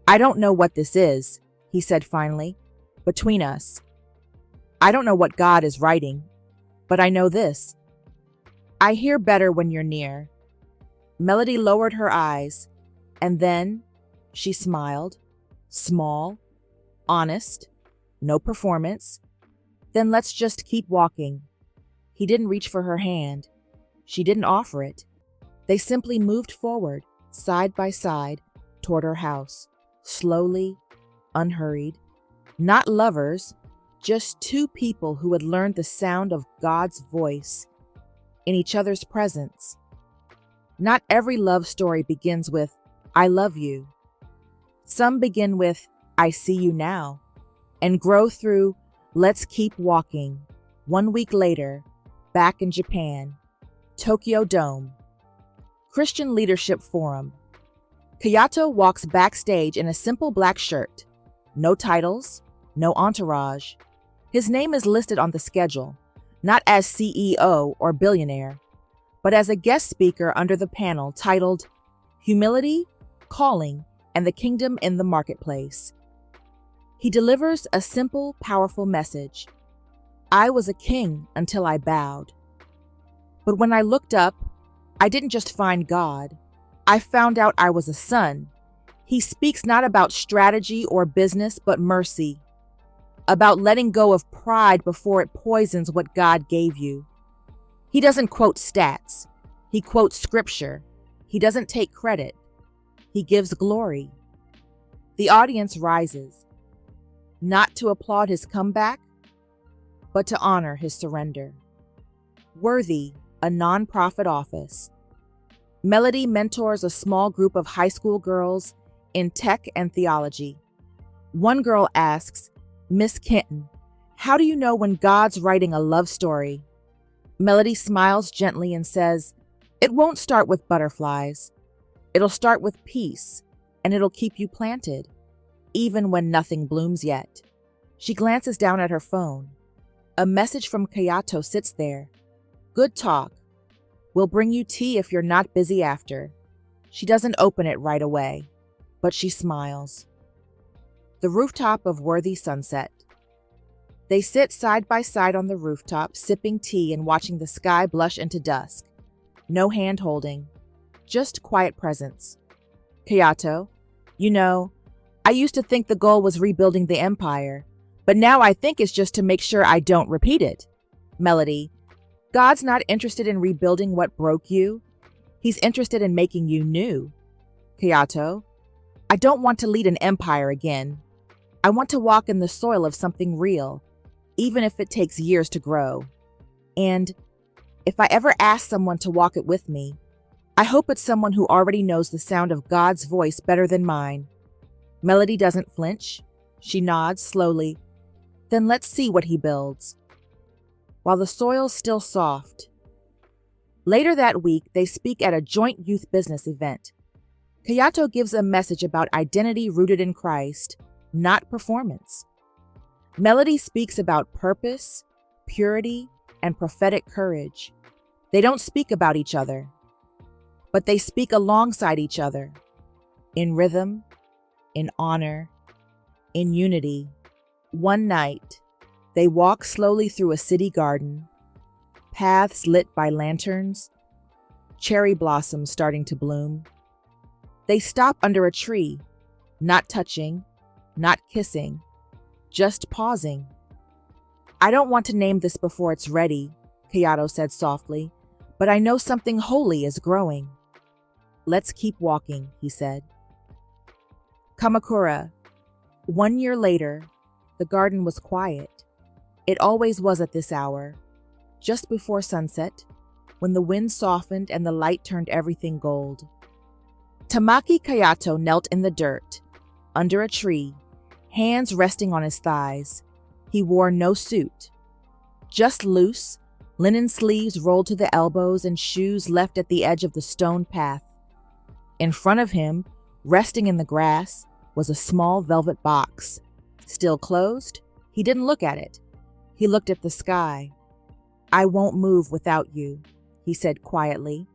I don't know what this is, he said finally, between us. I don't know what God is writing, but I know this. I hear better when you're near. Melody lowered her eyes, and then she smiled, small, honest, no performance. Then let's just keep walking. He didn't reach for her hand. She didn't offer it. They simply moved forward, side by side, toward her house, slowly, unhurried. Not lovers, just two people who had learned the sound of God's voice in each other's presence. Not every love story begins with, I love you. Some begin with, I see you now, and grow through, let's keep walking. 1 week later, back in Japan, Tokyo Dome. Christian Leadership Forum. Kayato walks backstage in a simple black shirt. No titles, no entourage. His name is listed on the schedule, not as CEO or billionaire, but as a guest speaker under the panel titled Humility, Calling, and the Kingdom in the Marketplace. He delivers a simple, powerful message. I was a king until I bowed. But when I looked up, I didn't just find God. I found out I was a son. He speaks not about strategy or business, but mercy. About letting go of pride before it poisons what God gave you. He doesn't quote stats. He quotes scripture. He doesn't take credit. He gives glory. The audience rises, not to applaud his comeback, but to honor his surrender. Worthy, a nonprofit office. Melody mentors a small group of high school girls in tech and theology. One girl asks, "Miss Kenton, how do you know when God's writing a love story?" Melody smiles gently and says, "It won't start with butterflies. It'll start with peace, and it'll keep you planted, even when nothing blooms yet." She glances down at her phone. A message from Kayato sits there. "Good talk. We'll bring you tea if you're not busy after." She doesn't open it right away, but she smiles. The rooftop of Worthy Sunset. They sit side by side on the rooftop, sipping tea and watching the sky blush into dusk. No hand-holding, just quiet presence. Kayato, "You know, I used to think the goal was rebuilding the empire, but now I think it's just to make sure I don't repeat it." Melody, "God's not interested in rebuilding what broke you. He's interested in making you new." Kayato, "I don't want to lead an empire again. I want to walk in the soil of something real, even if it takes years to grow. And if I ever ask someone to walk it with me, I hope it's someone who already knows the sound of God's voice better than mine." Melody doesn't flinch. She nods slowly. "Then let's see what he builds." While the soil's still soft. Later that week, they speak at a joint youth business event. Kayato gives a message about identity rooted in Christ, not performance. Melody speaks about purpose, purity, and prophetic courage. They don't speak about each other, but they speak alongside each other, in rhythm, in honor, in unity. One night, they walk slowly through a city garden, paths lit by lanterns, cherry blossoms starting to bloom. They stop under a tree, not touching, not kissing, just pausing. "I don't want to name this before it's ready," Kayato said softly, "but I know something holy is growing." "Let's keep walking," he said. Kamakura. 1 year later, the garden was quiet. It always was at this hour, just before sunset, when the wind softened and the light turned everything gold. Tamaki Kayato knelt in the dirt, under a tree, hands resting on his thighs. He wore no suit, just loose, linen sleeves rolled to the elbows and shoes left at the edge of the stone path. In front of him, resting in the grass, was a small velvet box. Still closed, he didn't look at it. He looked at the sky. "I won't move without you," he said quietly,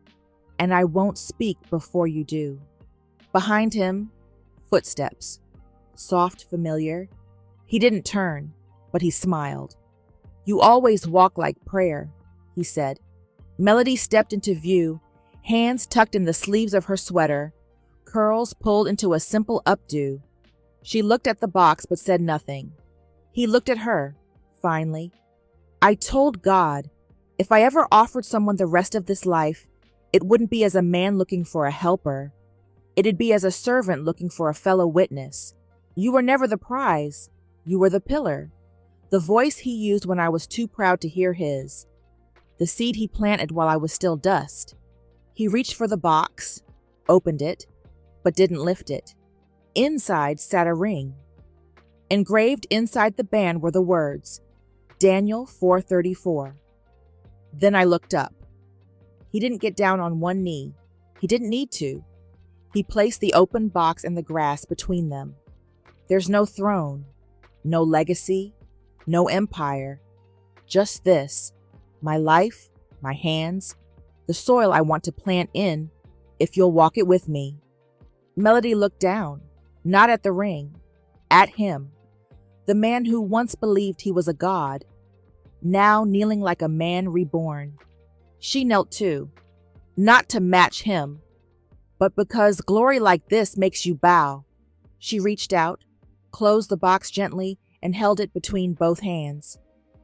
"and I won't speak before you do." Behind him, footsteps. Soft, familiar. He didn't turn, but he smiled. "You always walk like prayer," he said. Melody stepped into view, hands tucked in the sleeves of her sweater, curls pulled into a simple updo. She looked at the box but said nothing. He looked at her, finally. "I told God, if I ever offered someone the rest of this life, it wouldn't be as a man looking for a helper. It'd be as a servant looking for a fellow witness. You were never the prize. You were the pillar. The voice he used when I was too proud to hear his. The seed he planted while I was still dust." He reached for the box, opened it, but didn't lift it. Inside sat a ring. Engraved inside the band were the words, Daniel 4:34. Then I looked up. He didn't get down on one knee. He didn't need to. He placed the open box and the grass between them. There's no throne, no legacy, no empire. Just this, my life, my hands, the soil I want to plant in, if you'll walk it with me. Melody looked down, not at the ring, at him, the man who once believed he was a god, now kneeling like a man reborn. She knelt too, not to match him, but because glory like this makes you bow. She reached out, closed the box gently, and held it between both hands.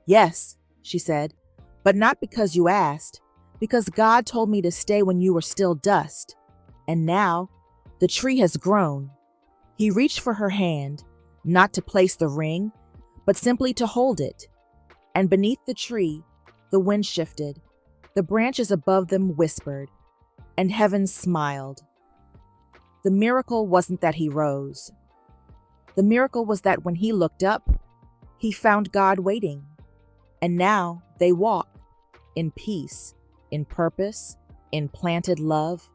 "Yes," she said, "but not because you asked, because God told me to stay when you were still dust. And now, The tree has grown. He reached for her hand, not to place the ring, but simply to hold it. And beneath the tree, the wind shifted, the branches above them whispered, and heaven smiled. The miracle wasn't that he rose. The miracle was that when he looked up, he found God waiting. And now they walk in peace, in purpose, in planted love.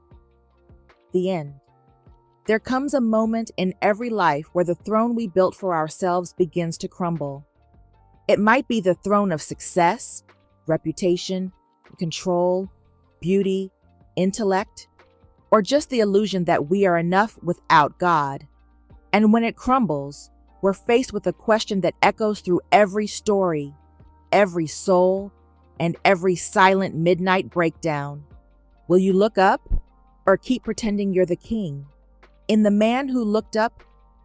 The end. There comes a moment in every life where the throne we built for ourselves begins to crumble. It might be the throne of success, reputation, control, beauty, intellect, or just the illusion that we are enough without God. And when it crumbles, we're faced with a question that echoes through every story, every soul, and every silent midnight breakdown. Will you look up or keep pretending you're the king? In the man who looked up,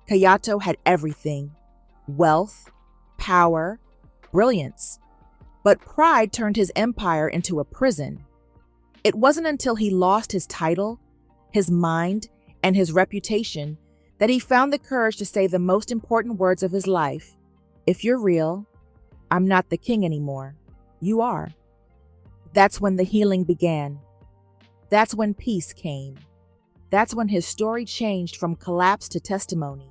Kayato had everything: wealth, power, brilliance. But pride turned his empire into a prison. It wasn't until he lost his title, his mind, and his reputation that he found the courage to say the most important words of his life. If you're real, I'm not the king anymore. You are. That's when the healing began. That's when peace came. That's when his story changed from collapse to testimony.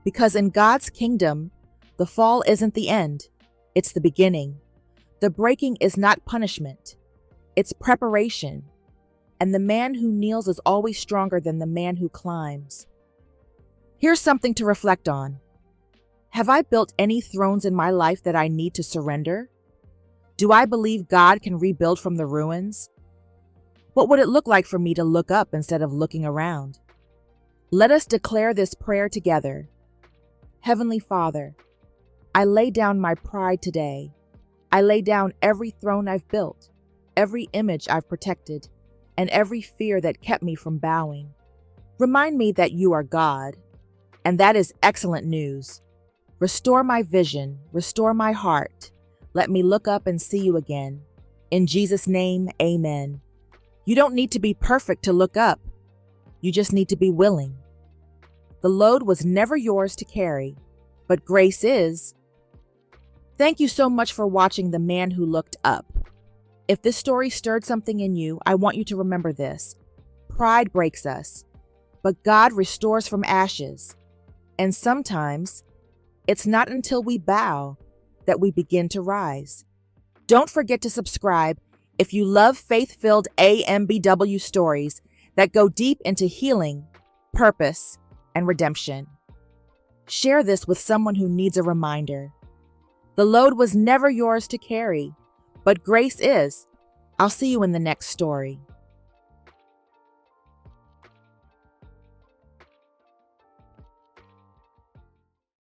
Because in God's kingdom, the fall isn't the end, it's the beginning. The breaking is not punishment, it's preparation. And the man who kneels is always stronger than the man who climbs. Here's something to reflect on. Have I built any thrones in my life that I need to surrender? Do I believe God can rebuild from the ruins? What would it look like for me to look up instead of looking around? Let us declare this prayer together. Heavenly Father, I lay down my pride today. I lay down every throne I've built, every image I've protected, and every fear that kept me from bowing. Remind me that you are God, and that is excellent news. Restore my vision, restore my heart. Let me look up and see you again. In Jesus' name, amen. You don't need to be perfect to look up. You just need to be willing. The load was never yours to carry, but grace is. Thank you so much for watching The Man Who Looked Up. If this story stirred something in you, I want you to remember this. Pride breaks us, but God restores from ashes. And sometimes, it's not until we bow that we begin to rise. Don't forget to subscribe if you love faith-filled AMBW stories that go deep into healing, purpose, and redemption. Share this with someone who needs a reminder. The load was never yours to carry, but grace is. I'll see you in the next story.